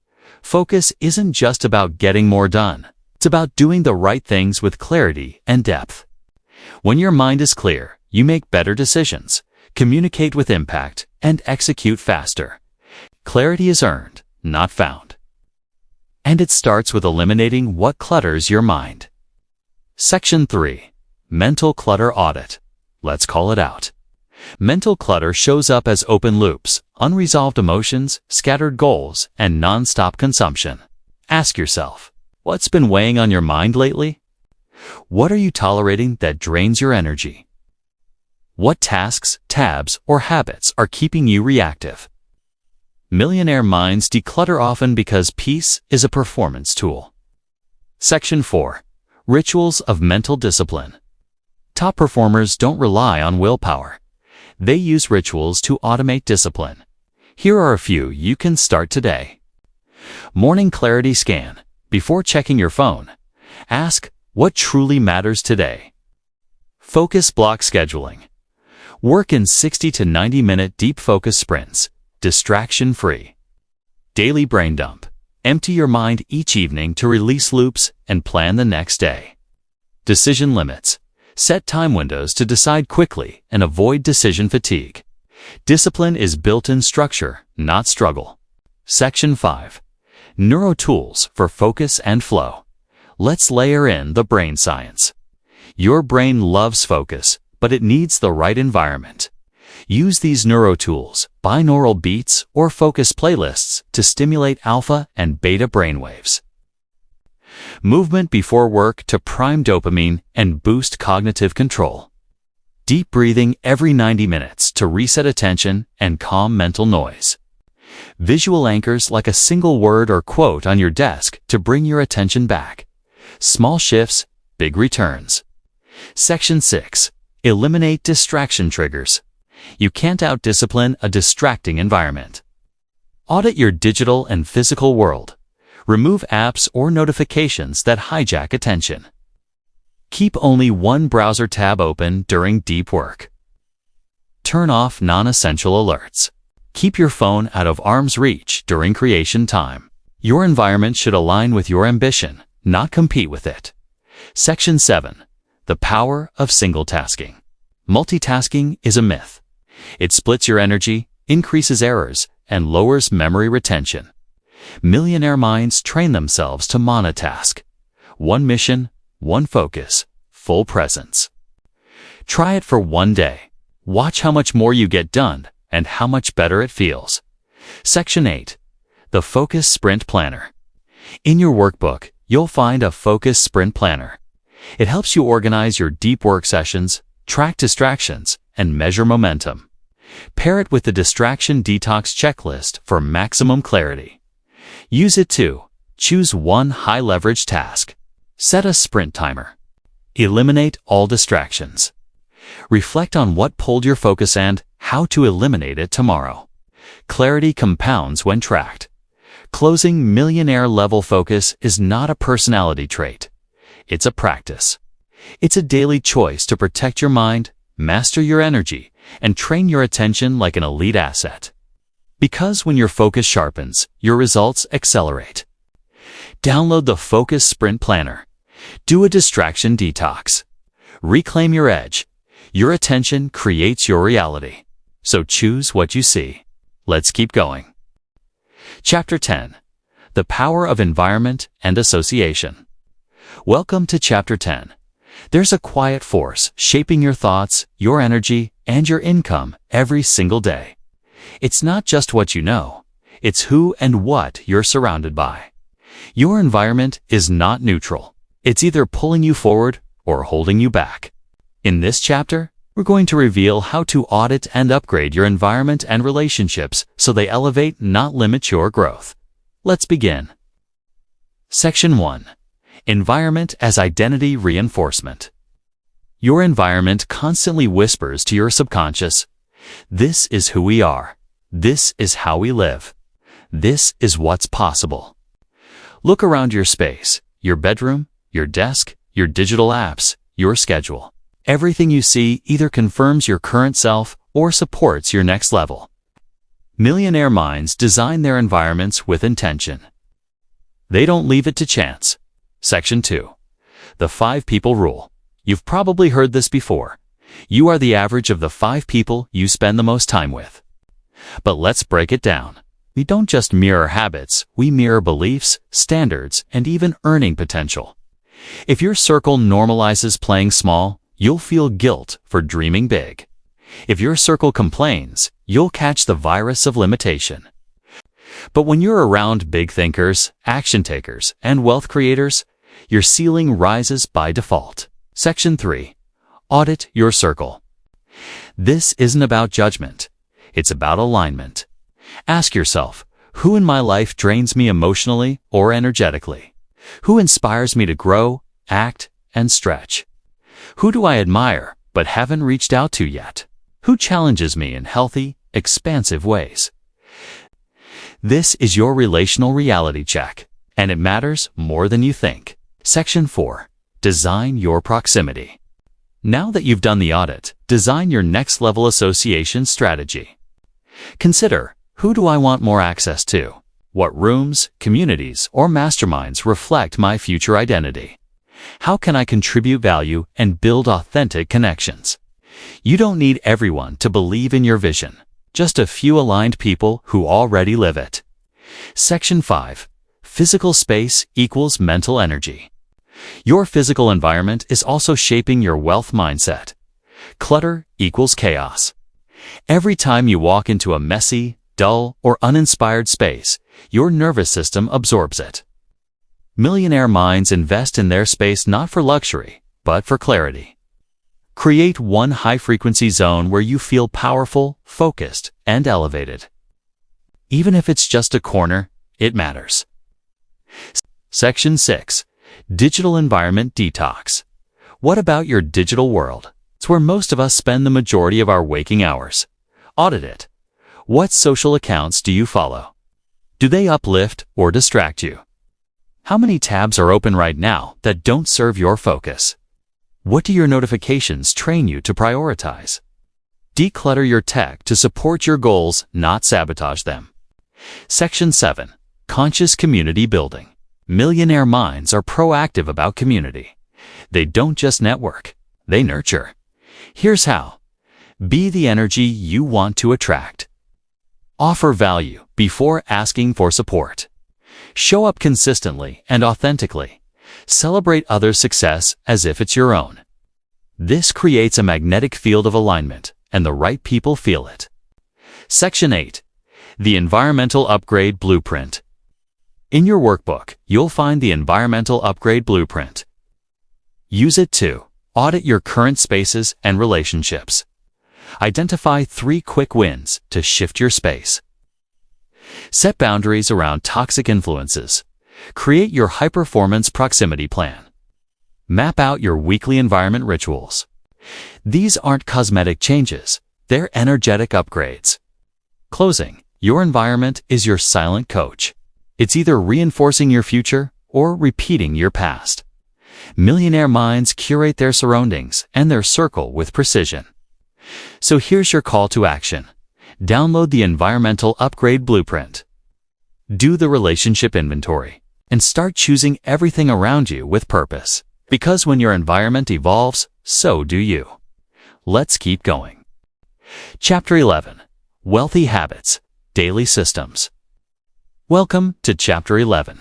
Focus isn't just about getting more done. It's about doing the right things with clarity and depth. When your mind is clear, you make better decisions, communicate with impact, and execute faster. Clarity is earned, not found. And it starts with eliminating what clutters your mind. Section 3. Mental Clutter Audit. Let's call it out. Mental clutter shows up as open loops, unresolved emotions, scattered goals, and non-stop consumption. Ask yourself, what's been weighing on your mind lately? What are you tolerating that drains your energy? What tasks, tabs, or habits are keeping you reactive? Millionaire minds declutter often because peace is a performance tool. Section 4. Rituals of Mental Discipline. Top performers don't rely on willpower. They use rituals to automate discipline. Here are a few you can start today. Morning clarity scan. Before checking your phone, ask, what truly matters today? Focus block scheduling. Work in 60 to 90-minute deep focus sprints. Distraction-free. Daily brain dump. Empty your mind each evening to release loops and plan the next day. Decision limits. Set time windows to decide quickly and avoid decision fatigue. Discipline is built-in structure, not struggle. Section 5. Neuro tools for focus and flow. Let's layer in the brain science. Your brain loves focus, but it needs the right environment. Use these neuro tools, binaural beats, or focus playlists to stimulate alpha and beta brainwaves. Movement before work to prime dopamine and boost cognitive control. Deep breathing every 90 minutes to reset attention and calm mental noise. Visual anchors like a single word or quote on your desk to bring your attention back. Small shifts, big returns. Section 6. Eliminate distraction triggers. You can't out-discipline a distracting environment. Audit your digital and physical world. Remove apps or notifications that hijack attention. Keep only one browser tab open during deep work. Turn off non-essential alerts. Keep your phone out of arm's reach during creation time. Your environment should align with your ambition, not compete with it. Section 7. The power of single tasking. Multitasking is a myth. It splits your energy, increases errors, and lowers memory retention. Millionaire minds train themselves to monotask. One mission, one focus, full presence. Try it for one day. Watch how much more you get done and how much better it feels. Section 8. The Focus Sprint Planner. In your workbook, you'll find a Focus Sprint Planner. It helps you organize your deep work sessions, track distractions, and measure momentum. Pair it with the Distraction Detox Checklist for maximum clarity. Use it to choose one high-leverage task, Set a sprint timer. Eliminate all distractions. Reflect on what pulled your focus and how to eliminate it tomorrow. Clarity compounds when tracked. Closing millionaire-level focus is not a personality trait. It's a practice. It's a daily choice to protect your mind, master your energy, and train your attention like an elite asset. Because when your focus sharpens, your results accelerate. Download the Focus Sprint Planner. Do a distraction detox. Reclaim your edge. Your attention creates your reality. So choose what you see. Let's keep going. Chapter 10. The Power of Environment and Association. Welcome to Chapter 10. There's a quiet force shaping your thoughts, your energy, and your income every single day. It's not just what you know. It's who and what you're surrounded by. Your environment is not neutral. It's either pulling you forward or holding you back. In this chapter, we're going to reveal how to audit and upgrade your environment and relationships so they elevate, not limit your growth. Let's begin. Section 1. Environment as Identity Reinforcement. Your environment constantly whispers to your subconscious, "This is who we are. This is how we live. This is what's possible." Look around your space, your bedroom, your desk, your digital apps, your schedule. Everything you see either confirms your current self or supports your next level. Millionaire minds design their environments with intention. They don't leave it to chance. Section 2. The 5 people rule. You've probably heard this before. You are the average of the 5 people you spend the most time with. But let's break it down. We don't just mirror habits, we mirror beliefs, standards, and even earning potential. If your circle normalizes playing small, you'll feel guilt for dreaming big. If your circle complains, you'll catch the virus of limitation. But when you're around big thinkers, action takers, and wealth creators, your ceiling rises by default. Section 3. Audit your circle. This isn't about judgment. It's about alignment. Ask yourself, who in my life drains me emotionally or energetically? Who inspires me to grow, act, and stretch? Who do I admire but haven't reached out to yet? Who challenges me in healthy, expansive ways? This is your relational reality check, and it matters more than you think. Section 4. Design your proximity. Now that you've done the audit, design your next level association strategy. Consider, who do I want more access to? What rooms, communities, or masterminds reflect my future identity? How can I contribute value and build authentic connections? You don't need everyone to believe in your vision, just a few aligned people who already live it. Section 5. Physical space equals mental energy. Your physical environment is also shaping your wealth mindset. Clutter equals chaos. Every time you walk into a messy, dull, or uninspired space, your nervous system absorbs it. Millionaire minds invest in their space not for luxury, but for clarity. Create one high-frequency zone where you feel powerful, focused, and elevated. Even if it's just a corner, it matters. Section 6. Digital Environment Detox. What about your digital world? It's where most of us spend the majority of our waking hours. Audit it. What social accounts do you follow? Do they uplift or distract you? How many tabs are open right now that don't serve your focus? What do your notifications train you to prioritize? Declutter your tech to support your goals, not sabotage them. Section 7. Conscious Community Building. Millionaire minds are proactive about community. They don't just network, they nurture. Here's how. Be the energy you want to attract. Offer value before asking for support. Show up consistently and authentically. Celebrate others' success as if it's your own. This creates a magnetic field of alignment, and the right people feel it. Section 8. The Environmental Upgrade Blueprint. In your workbook, you'll find the Environmental Upgrade Blueprint. Use it to audit your current spaces and relationships. Identify 3 quick wins to shift your space. Set boundaries around toxic influences. Create your high-performance proximity plan. Map out your weekly environment rituals. These aren't cosmetic changes, they're energetic upgrades. Closing. Your environment is your silent coach. It's either reinforcing your future or repeating your past. Millionaire minds curate their surroundings and their circle with precision. So here's your call to action. Download the Environmental Upgrade Blueprint. Do the relationship inventory and start choosing everything around you with purpose. Because when your environment evolves, so do you. Let's keep going. Chapter 11. Wealthy Habits, Daily Systems. Welcome to Chapter 11.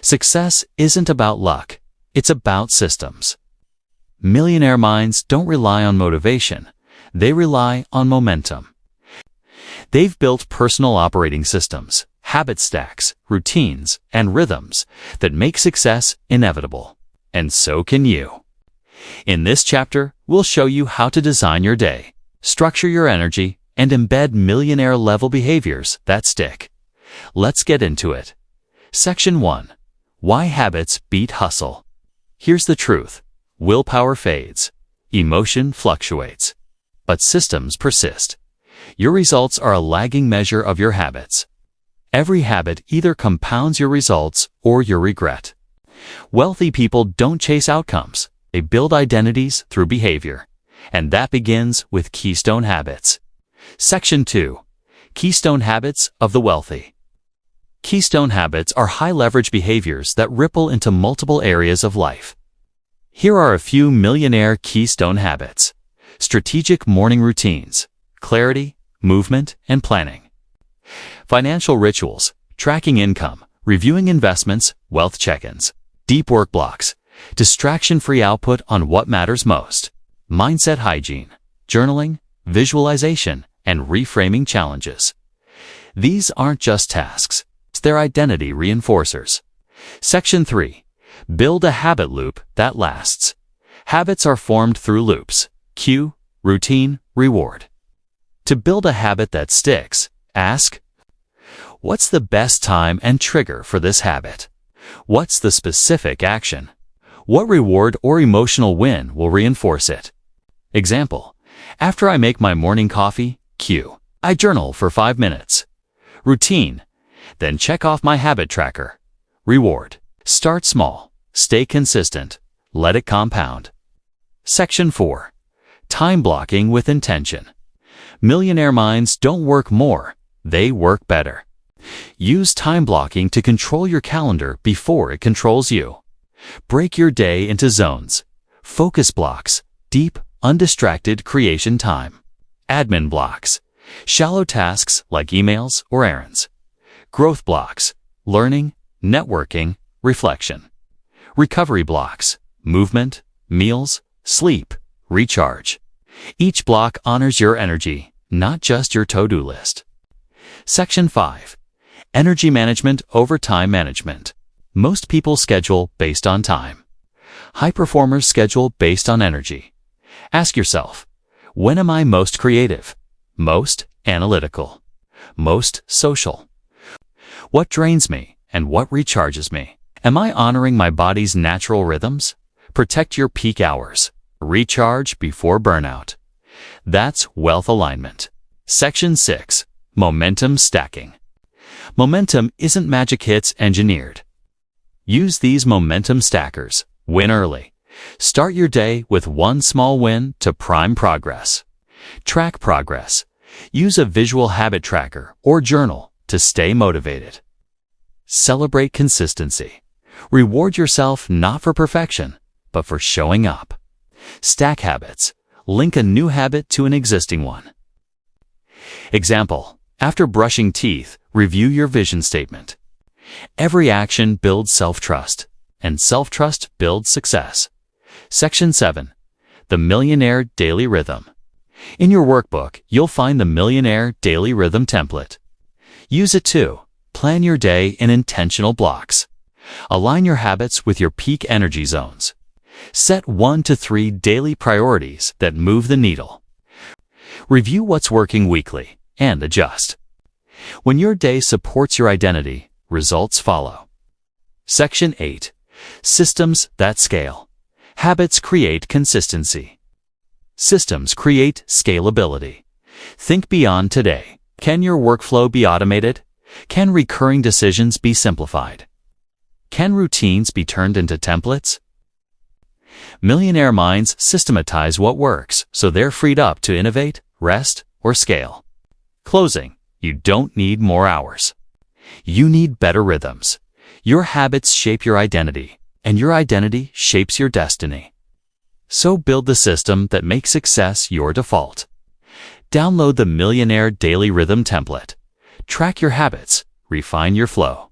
Success isn't about luck, it's about systems. Millionaire minds don't rely on motivation, they rely on momentum. They've built personal operating systems, habit stacks, routines, and rhythms that make success inevitable. And so can you. In this chapter, we'll show you how to design your day, structure your energy, and embed millionaire-level behaviors that stick. Let's get into it. Section 1. Why habits beat hustle. Here's the truth. Willpower fades. Emotion fluctuates. But systems persist. Your results are a lagging measure of your habits. Every habit either compounds your results or your regret. Wealthy people don't chase outcomes. They build identities through behavior. And that begins with keystone habits. Section 2. Keystone habits of the wealthy. Keystone habits are high-leverage behaviors that ripple into multiple areas of life. Here are a few millionaire keystone habits. Strategic morning routines, clarity, movement, and planning. Financial rituals, tracking income, reviewing investments, wealth check-ins. Deep work blocks, distraction-free output on what matters most. Mindset hygiene, journaling, visualization, and reframing challenges. These aren't just tasks, they're identity reinforcers. Section 3. Build a habit loop that lasts. Habits are formed through loops. Cue, routine, reward. To build a habit that sticks, ask, what's the best time and trigger for this habit? What's the specific action? What reward or emotional win will reinforce it? Example, after I make my morning coffee, cue, I journal for 5 minutes. Routine, then check off my habit tracker. Reward, start small, stay consistent, let it compound. Section 4. Time blocking with intention. Millionaire minds don't work more, they work better. Use time blocking to control your calendar before it controls you. Break your day into zones. Focus blocks, deep, undistracted creation time. Admin blocks, shallow tasks like emails or errands. Growth blocks, learning, networking, reflection. Recovery blocks, movement, meals, sleep, recharge. Each block honors your energy, not just your to-do list. Section 5. Energy management over time management. Most people schedule based on time. High performers schedule based on energy. Ask yourself, when am I most creative? Most analytical? Most social? What drains me and what recharges me? Am I honoring my body's natural rhythms? Protect your peak hours. Recharge before burnout. That's wealth alignment. Section 6. Momentum stacking. Momentum isn't magic hits engineered. Use these momentum stackers. Win early. Start your day with one small win to prime progress. Track progress. Use a visual habit tracker or journal to stay motivated. Celebrate consistency. Reward yourself not for perfection, but for showing up. Stack habits. Link a new habit to an existing one. Example, after brushing teeth, review your vision statement. Every action builds self-trust, and self-trust builds success. Section 7. The Millionaire Daily Rhythm. In your workbook, you'll find the Millionaire Daily Rhythm template. Use it too. Plan your day in intentional blocks. Align your habits with your peak energy zones. Set 1 to 3 daily priorities that move the needle. Review what's working weekly and adjust. When your day supports your identity, results follow. Section 8. Systems that scale. Habits create consistency. Systems create scalability. Think beyond today. Can your workflow be automated? Can recurring decisions be simplified? Can routines be turned into templates? Millionaire Minds systematize what works, so they're freed up to innovate, rest, or scale. Closing. You don't need more hours. You need better rhythms. Your habits shape your identity, and your identity shapes your destiny. So build the system that makes success your default. Download the Millionaire Daily Rhythm template. Track your habits, refine your flow.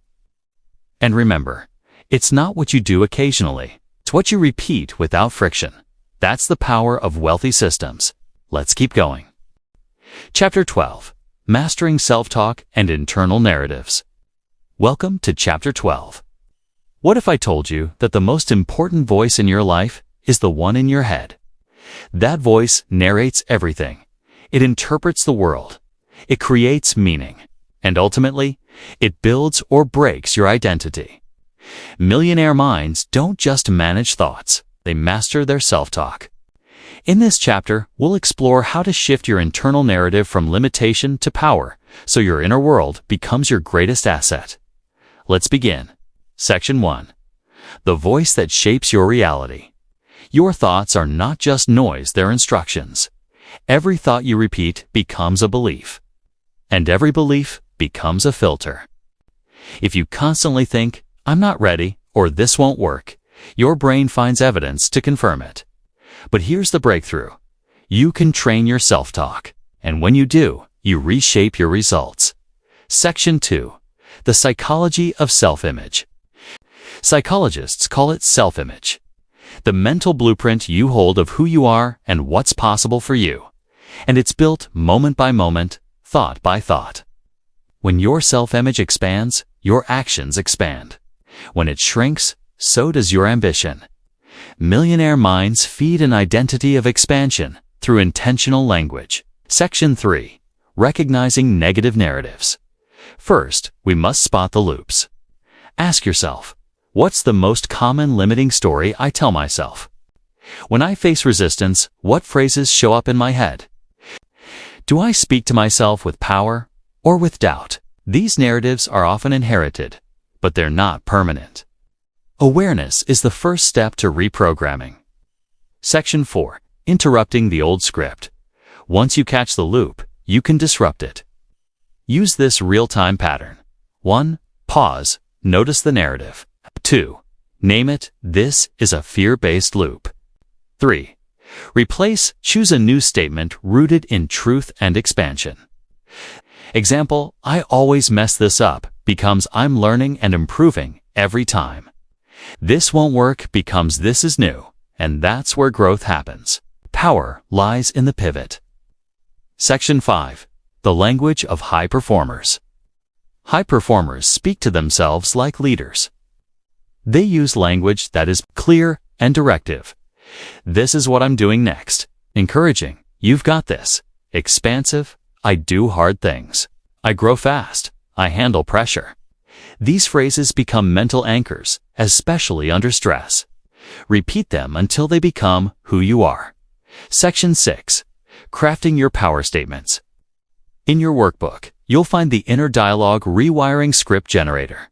And remember, it's not what you do occasionally, it's what you repeat without friction. That's the power of wealthy systems. Let's keep going. Chapter 12. Mastering Self-Talk and Internal Narratives. Welcome to Chapter 12. What if I told you that the most important voice in your life is the one in your head? That voice narrates everything. It interprets the world. It creates meaning. And ultimately, it builds or breaks your identity. Millionaire minds don't just manage thoughts, they master their self-talk. In this chapter, we'll explore how to shift your internal narrative from limitation to power, so your inner world becomes your greatest asset. Let's begin. Section 1. The voice that shapes your reality. Your thoughts are not just noise, they're instructions. Every thought you repeat becomes a belief. And every belief becomes a filter. If you constantly think, "I'm not ready," or "this won't work," your brain finds evidence to confirm it. But here's the breakthrough. You can train your self-talk, and when you do, you reshape your results. Section 2. The Psychology of Self-Image. Psychologists call it self-image. The mental blueprint you hold of who you are and what's possible for you. And it's built moment by moment, thought by thought. When your self-image expands, your actions expand. When it shrinks, so does your ambition. Millionaire minds feed an identity of expansion through intentional language. Section 3. Recognizing negative narratives. First, we must spot the loops. Ask yourself, what's the most common limiting story I tell myself? When I face resistance, what phrases show up in my head? Do I speak to myself with power or with doubt? These narratives are often inherited, but they're not permanent. Awareness is the first step to reprogramming. Section 4. Interrupting the old script. Once you catch the loop, you can disrupt it. Use this real-time pattern. 1. Pause. Notice the narrative. 2. Name it. This is a fear-based loop. 3. Replace. Choose a new statement rooted in truth and expansion. Example, "I always mess this up" becomes "I'm learning and improving every time." "This won't work" becomes "this is new," and that's where growth happens. Power lies in the pivot. Section 5. The Language of High Performers. High performers speak to themselves like leaders. They use language that is clear and directive. "This is what I'm doing next." Encouraging. "You've got this." Expansive. "I do hard things." "I grow fast." "I handle pressure." These phrases become mental anchors, especially under stress. Repeat them until they become who you are. Section 6. Crafting your power statements. In your workbook, you'll find the Inner Dialogue Rewiring Script Generator.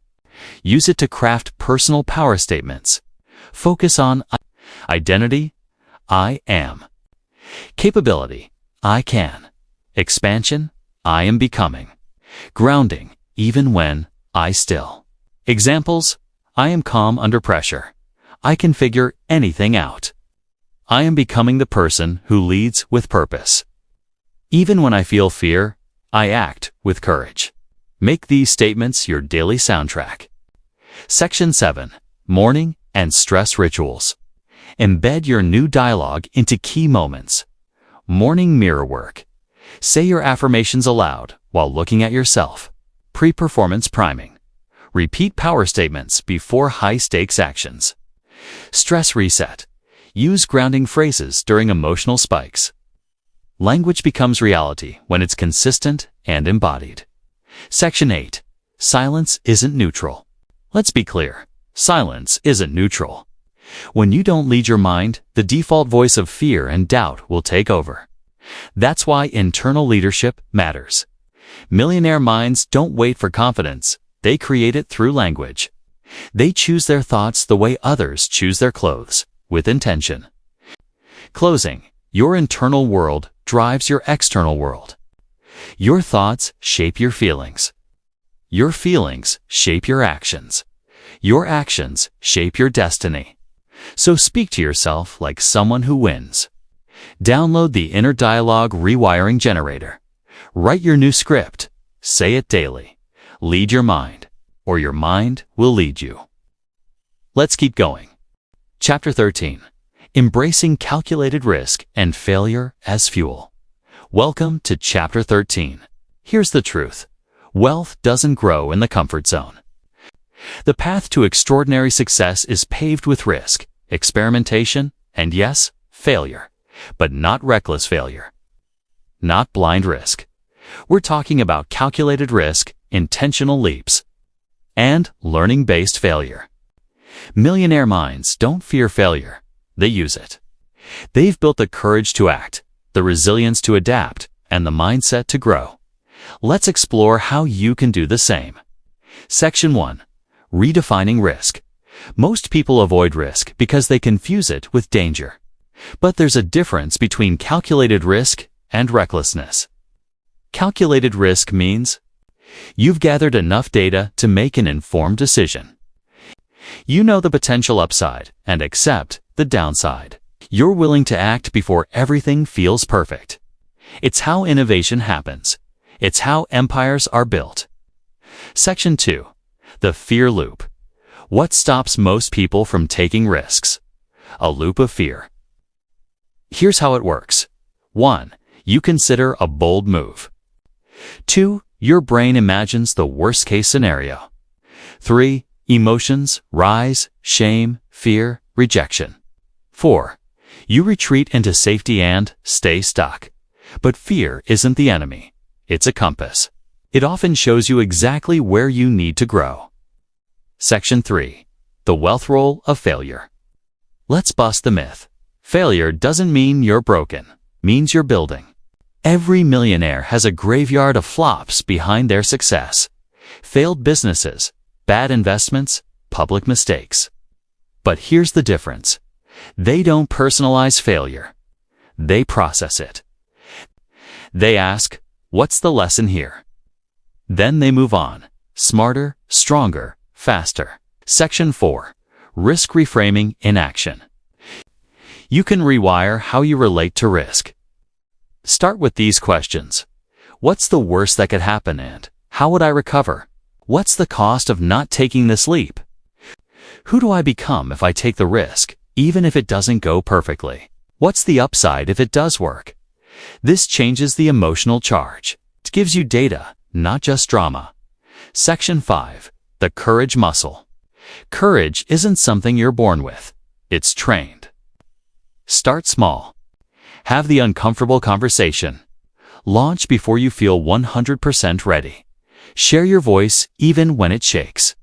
Use it to craft personal power statements. Focus on identity, "I am." Capability, "I can." Expansion, "I am becoming." Grounding, "even when I still." Examples, "I am calm under pressure." "I can figure anything out." "I am becoming the person who leads with purpose." "Even when I feel fear, I act with courage." Make these statements your daily soundtrack. Section 7. Morning and Stress Rituals. Embed your new dialogue into key moments. Morning mirror work. Say your affirmations aloud while looking at yourself. Pre-performance priming. Repeat power statements before high-stakes actions. Stress reset. Use grounding phrases during emotional spikes. Language becomes reality when it's consistent and embodied. Section 8. Silence isn't neutral. Let's be clear. Silence isn't neutral. When you don't lead your mind, the default voice of fear and doubt will take over. That's why internal leadership matters. Millionaire minds don't wait for confidence. They create it through language. They choose their thoughts the way others choose their clothes, with intention. Closing. Your internal world drives your external world. Your thoughts shape your feelings. Your feelings shape your actions. Your actions shape your destiny. So speak to yourself like someone who wins. Download the Inner Dialogue Rewiring Generator. Write your new script. Say it daily. Lead your mind, or your mind will lead you. Let's keep going. Chapter 13. Embracing calculated risk and failure as fuel. Welcome to Chapter 13. Here's the truth. Wealth doesn't grow in the comfort zone. The path to extraordinary success is paved with risk, experimentation, and yes, failure. But not reckless failure. Not blind risk. We're talking about calculated risk, intentional leaps, and learning-based failure. Millionaire minds don't fear failure. They use it. They've built the courage to act, the resilience to adapt, and the mindset to grow. Let's explore how you can do the same. Section 1. Redefining risk. Most people avoid risk because they confuse it with danger. But there's a difference between calculated risk and recklessness. Calculated risk means you've gathered enough data to make an informed decision. You know the potential upside and accept the downside. You're willing to act before everything feels perfect. It's how innovation happens. It's how empires are built. Section 2. The fear loop. What stops most people from taking risks? A loop of fear. Here's how it works. 1. You consider a bold move. 2. Your brain imagines the worst-case scenario. 3. Emotions rise, shame, fear, rejection. 4. You retreat into safety and stay stuck. But fear isn't the enemy. It's a compass. It often shows you exactly where you need to grow. Section 3. The wealth roll of failure. Let's bust the myth. Failure doesn't mean you're broken. Means you're building. Every millionaire has a graveyard of flops behind their success. Failed businesses, bad investments, public mistakes. But here's the difference. They don't personalize failure. They process it. They ask, what's the lesson here? Then they move on. Smarter, stronger, faster. Section 4. Risk reframing in action. You can rewire how you relate to risk. Start with these questions. What's the worst that could happen and how would I recover? What's the cost of not taking this leap? Who do I become if I take the risk, even if it doesn't go perfectly? What's the upside if it does work? This changes the emotional charge. It gives you data, not just drama. Section 5. The courage muscle. Courage isn't something you're born with. It's trained. Start small. Have the uncomfortable conversation. Launch before you feel 100% ready. Share your voice even when it shakes.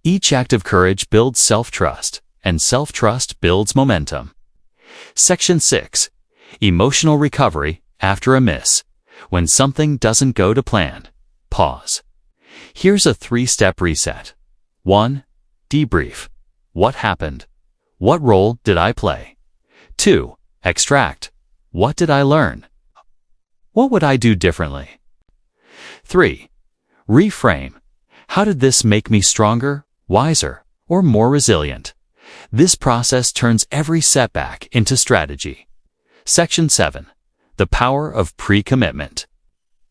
Each act of courage builds self-trust, and self-trust builds momentum. Section 6. Emotional recovery after a miss. When something doesn't go to plan, pause. Here's a 3-step reset. 1. Debrief. What happened? What role did I play? 2. Extract. What did I learn? What would I do differently? 3. Reframe. How did this make me stronger, wiser, or more resilient? This process turns every setback into strategy. Section 7. The power of pre-commitment.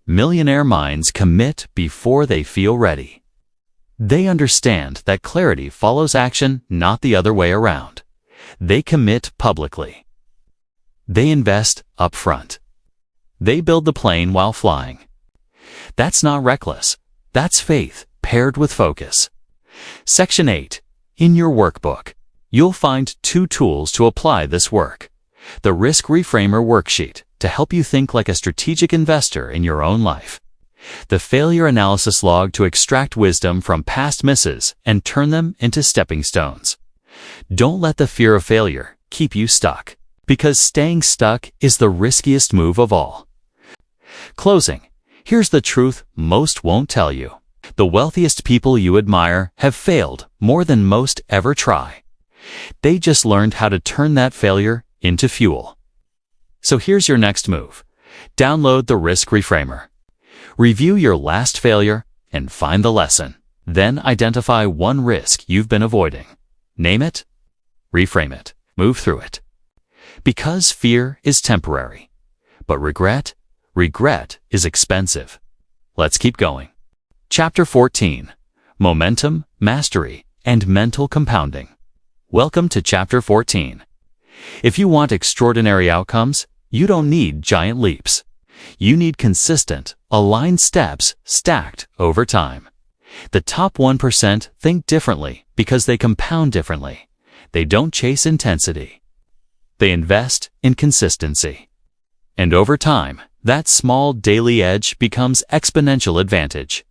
Millionaire minds commit before they feel ready. They understand that clarity follows action, not the other way around. They commit publicly. They invest upfront. They build the plane while flying. That's not reckless. That's faith paired with focus. Section 8. In your workbook, you'll find 2 tools to apply this work. The Risk Reframer Worksheet to help you think like a strategic investor in your own life. The Failure Analysis Log to extract wisdom from past misses and turn them into stepping stones. Don't let the fear of failure keep you stuck, because staying stuck is the riskiest move of all. Closing. Here's the truth most won't tell you. The wealthiest people you admire have failed more than most ever try. They just learned how to turn that failure into fuel. So here's your next move. Download the Risk Reframer. Review your last failure and find the lesson. Then identify one risk you've been avoiding. Name it, reframe it, move through it. Because fear is temporary, but regret is expensive. Let's keep going. Chapter 14. Momentum, Mastery, and Mental Compounding. Welcome to Chapter 14. If you want extraordinary outcomes, you don't need giant leaps. You need consistent, aligned steps stacked over time. The top 1% think differently because they compound differently. They don't chase intensity. They invest in consistency. And over time, that small daily edge becomes exponential advantage.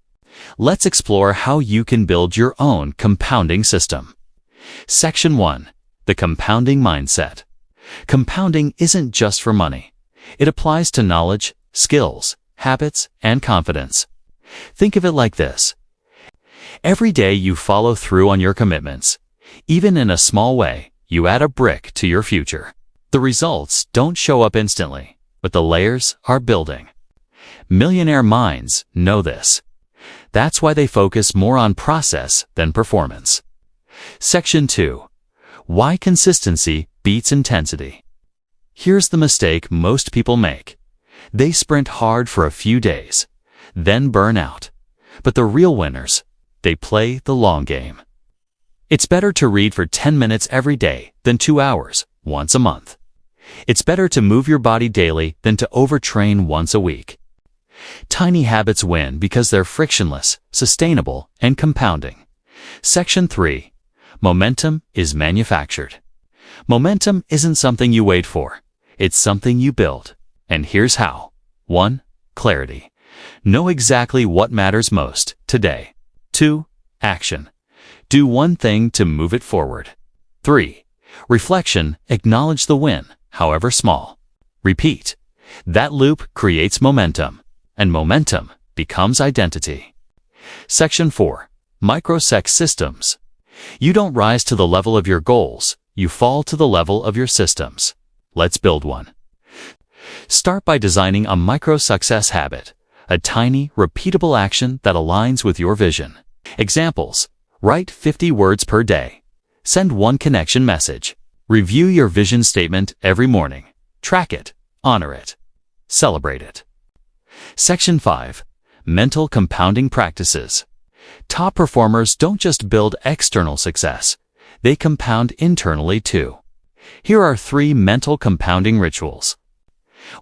Let's explore how you can build your own compounding system. Section 1. The Compounding Mindset. Compounding isn't just for money. It applies to knowledge, skills, habits, and confidence. Think of it like this. Every day you follow through on your commitments. Even in a small way, you add a brick to your future. The results don't show up instantly, but the layers are building. Millionaire minds know this. That's why they focus more on process than performance. Section 2. Why consistency beats intensity. Here's the mistake most people make. They sprint hard for a few days, then burn out. But the real winners, they play the long game. It's better to read for 10 minutes every day than 2 hours once a month. It's better to move your body daily than to overtrain once a week. Tiny habits win because they're frictionless, sustainable, and compounding. Section 3. Momentum is manufactured. Momentum isn't something you wait for. It's something you build. And here's how. 1. Clarity. Know exactly what matters most today. 2. Action. Do one thing to move it forward. 3. Reflection. Acknowledge the win, however small. Repeat. That loop creates momentum, and momentum becomes identity. Section 4. Microsec systems. You don't rise to the level of your goals, you fall to the level of your systems. Let's build one. Start by designing a micro-success habit, a tiny, repeatable action that aligns with your vision. Examples. Write 50 words per day. Send one connection message. Review your vision statement every morning. Track it, honor it, celebrate it. Section 5. Mental compounding practices. Top performers don't just build external success, they compound internally too. Here are 3 mental compounding rituals.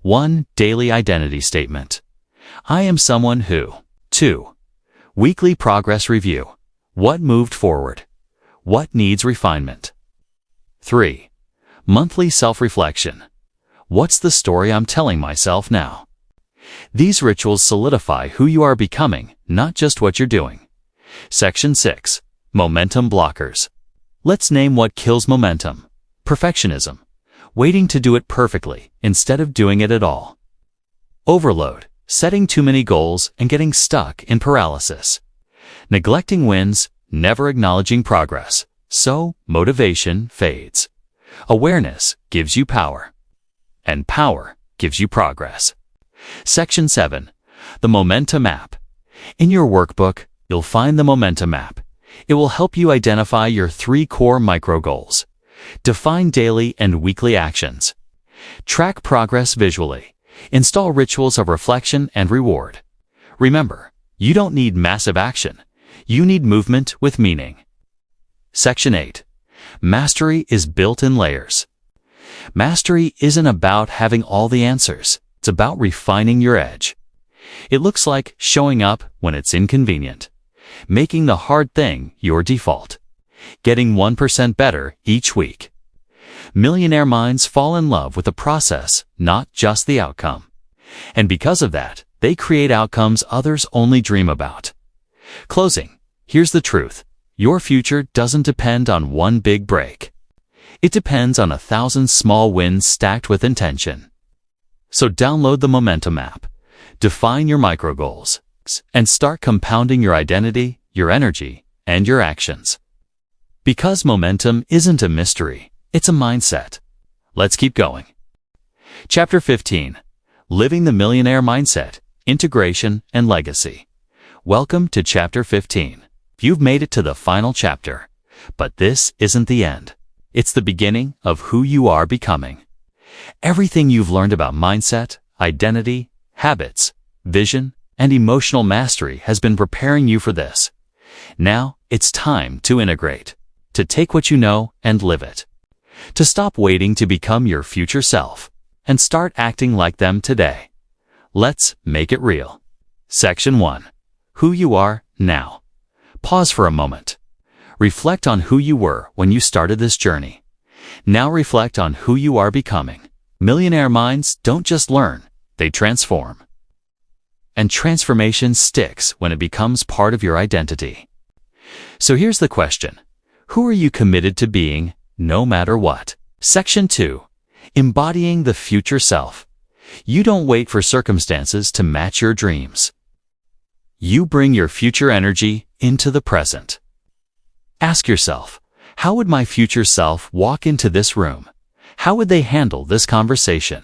1. Daily identity statement. I am someone who. 2. Weekly progress review. What moved forward? What needs refinement? 3. Monthly self-reflection. What's the story I'm telling myself now? These rituals solidify who you are becoming, not just what you're doing. Section 6. Momentum blockers. Let's name what kills momentum. Perfectionism. Waiting to do it perfectly instead of doing it at all. Overload. Setting too many goals and getting stuck in paralysis. Neglecting wins, never acknowledging progress. So, motivation fades. Awareness gives you power. And power gives you progress. Section 7. The Momentum App. In your workbook, you'll find the Momentum App. It will help you identify your 3 core micro-goals. Define daily and weekly actions. Track progress visually. Install rituals of reflection and reward. Remember, you don't need massive action. You need movement with meaning. Section 8. Mastery is built in layers. Mastery isn't about having all the answers. It's about refining your edge. It looks like showing up when it's inconvenient, making the hard thing your default, getting 1% better each week. Millionaire minds fall in love with the process, not just the outcome. And because of that, they create outcomes others only dream about. Closing. Here's the truth. Your future doesn't depend on one big break. It depends on 1,000 small wins stacked with intention. So download the Momentum app, define your micro goals, and start compounding your identity, your energy, and your actions. Because momentum isn't a mystery, it's a mindset. Let's keep going. Chapter 15. Living the Millionaire Mindset, Integration and Legacy. Welcome to Chapter 15. You've made it to the final chapter, but this isn't the end. It's the beginning of who you are becoming. Everything you've learned about mindset, identity, habits, vision, and emotional mastery has been preparing you for this. Now, it's time to integrate, to take what you know and live it, to stop waiting to become your future self, and start acting like them today. Let's make it real. Section 1. Who you are now. Pause for a moment. Reflect on who you were when you started this journey. Now reflect on who you are becoming. Millionaire minds don't just learn, they transform. And transformation sticks when it becomes part of your identity. So here's the question. Who are you committed to being, no matter what? Section 2. Embodying the future self. You don't wait for circumstances to match your dreams. You bring your future energy into the present. Ask yourself, how would my future self walk into this room? How would they handle this conversation?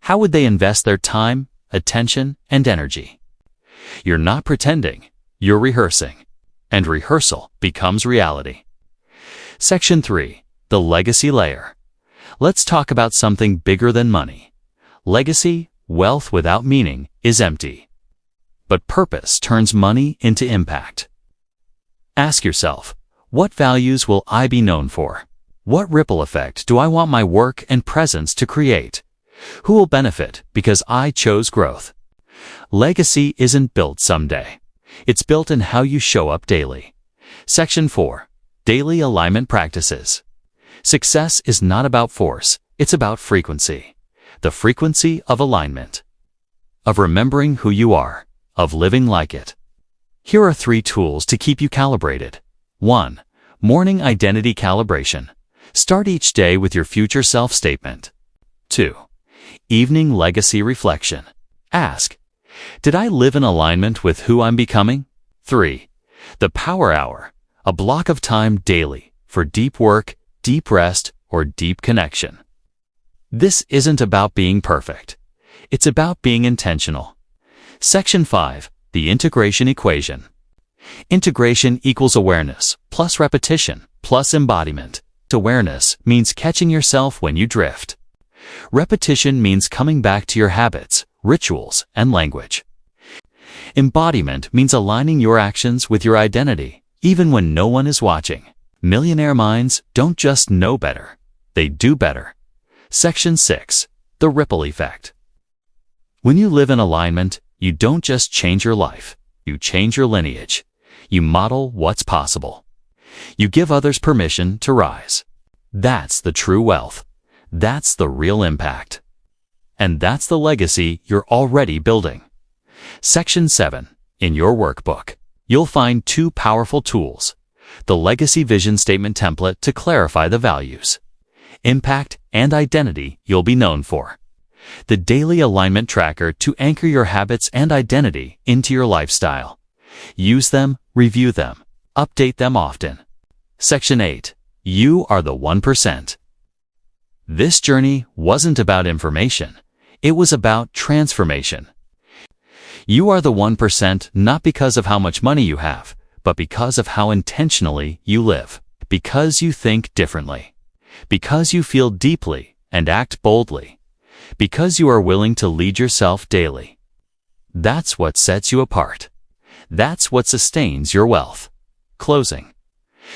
How would they invest their time, attention, and energy? You're not pretending, you're rehearsing. And rehearsal becomes reality. Section 3. The Legacy Layer. Let's talk about something bigger than money. Legacy, wealth without meaning, is empty. But purpose turns money into impact. Ask yourself, what values will I be known for? What ripple effect do I want my work and presence to create? Who will benefit because I chose growth? Legacy isn't built someday. It's built in how you show up daily. Section 4. Daily Alignment Practices. Success is not about force, it's about frequency. The frequency of alignment. Of remembering who you are. Of living like it. Here are 3 tools to keep you calibrated. 1. Morning Identity Calibration. Start each day with your future self statement. 2. Evening Legacy Reflection. Ask, did I live in alignment with who I'm becoming? 3. The Power Hour. A block of time daily for deep work, deep rest, or deep connection. This isn't about being perfect. It's about being intentional. Section 5. The Integration Equation. Integration equals awareness, plus repetition, plus embodiment. Awareness means catching yourself when you drift. Repetition means coming back to your habits, rituals, and language. Embodiment means aligning your actions with your identity, even when no one is watching. Millionaire minds don't just know better, they do better. Section 6. The Ripple Effect. When you live in alignment, you don't just change your life, you change your lineage. You model what's possible. You give others permission to rise. That's the true wealth. That's the real impact. And that's the legacy you're already building. Section 7. In your workbook, you'll find 2 powerful tools. The Legacy Vision Statement Template to clarify the values, impact, and identity you'll be known for. The Daily Alignment Tracker to anchor your habits and identity into your lifestyle. Use them, review them, update them often. Section 8. You are the 1%. This journey wasn't about information. It was about transformation. You are the 1% not because of how much money you have, but because of how intentionally you live. Because you think differently. Because you feel deeply and act boldly. Because you are willing to lead yourself daily. That's what sets you apart. That's what sustains your wealth. Closing.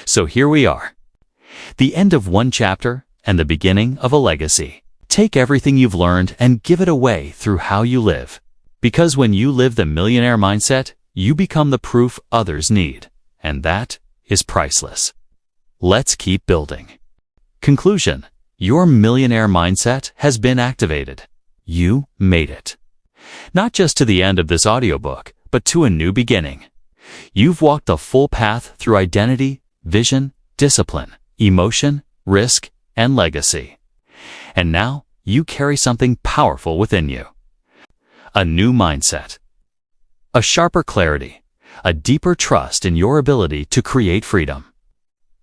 So here we are. The end of one chapter and the beginning of a legacy. Take everything you've learned and give it away through how you live. Because when you live the millionaire mindset, you become the proof others need. And that is priceless. Let's keep building. Conclusion. Your millionaire mindset has been activated. You made it. Not just to the end of this audiobook, but to a new beginning. You've walked the full path through identity, vision, discipline, emotion, risk, and legacy. And now you carry something powerful within you. A new mindset. A sharper clarity. A deeper trust in your ability to create freedom.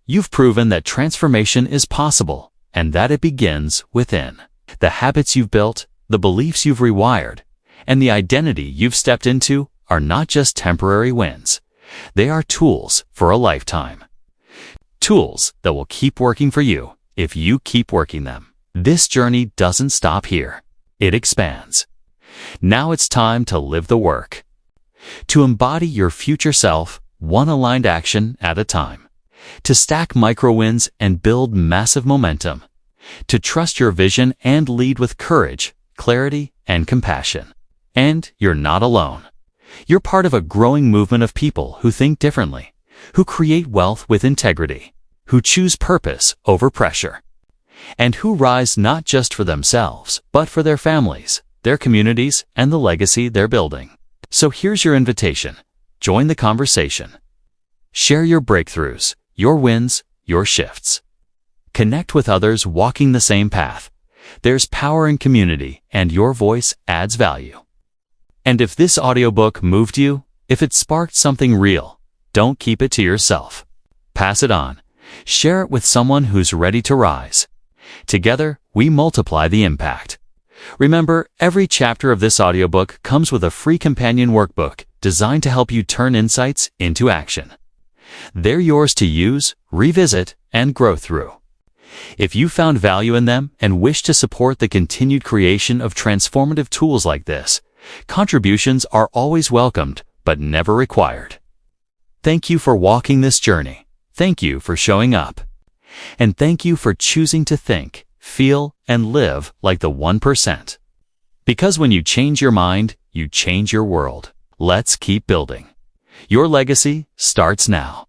You've proven that transformation is possible and that it begins within. The habits you've built, the beliefs you've rewired, and the identity you've stepped into are not just temporary wins. They are tools for a lifetime. Tools that will keep working for you if you keep working them. This journey doesn't stop here. It expands. Now it's time to live the work. To embody your future self, one aligned action at a time. To stack micro wins and build massive momentum. To trust your vision and lead with courage, clarity, and compassion. And you're not alone. You're part of a growing movement of people who think differently, who create wealth with integrity, who choose purpose over pressure, and who rise not just for themselves, but for their families, their communities, and the legacy they're building. So here's your invitation. Join the conversation. Share your breakthroughs, your wins, your shifts. Connect with others walking the same path. There's power in community, and your voice adds value. And if this audiobook moved you, if it sparked something real, don't keep it to yourself. Pass it on. Share it with someone who's ready to rise. Together, we multiply the impact. Remember, every chapter of this audiobook comes with a free companion workbook designed to help you turn insights into action. They're yours to use, revisit, and grow through. If you found value in them and wish to support the continued creation of transformative tools like this, contributions are always welcomed, but never required. Thank you for walking this journey. Thank you for showing up. And thank you for choosing to think, feel, and live like the 1%. Because when you change your mind, you change your world. Let's keep building. Your legacy starts now.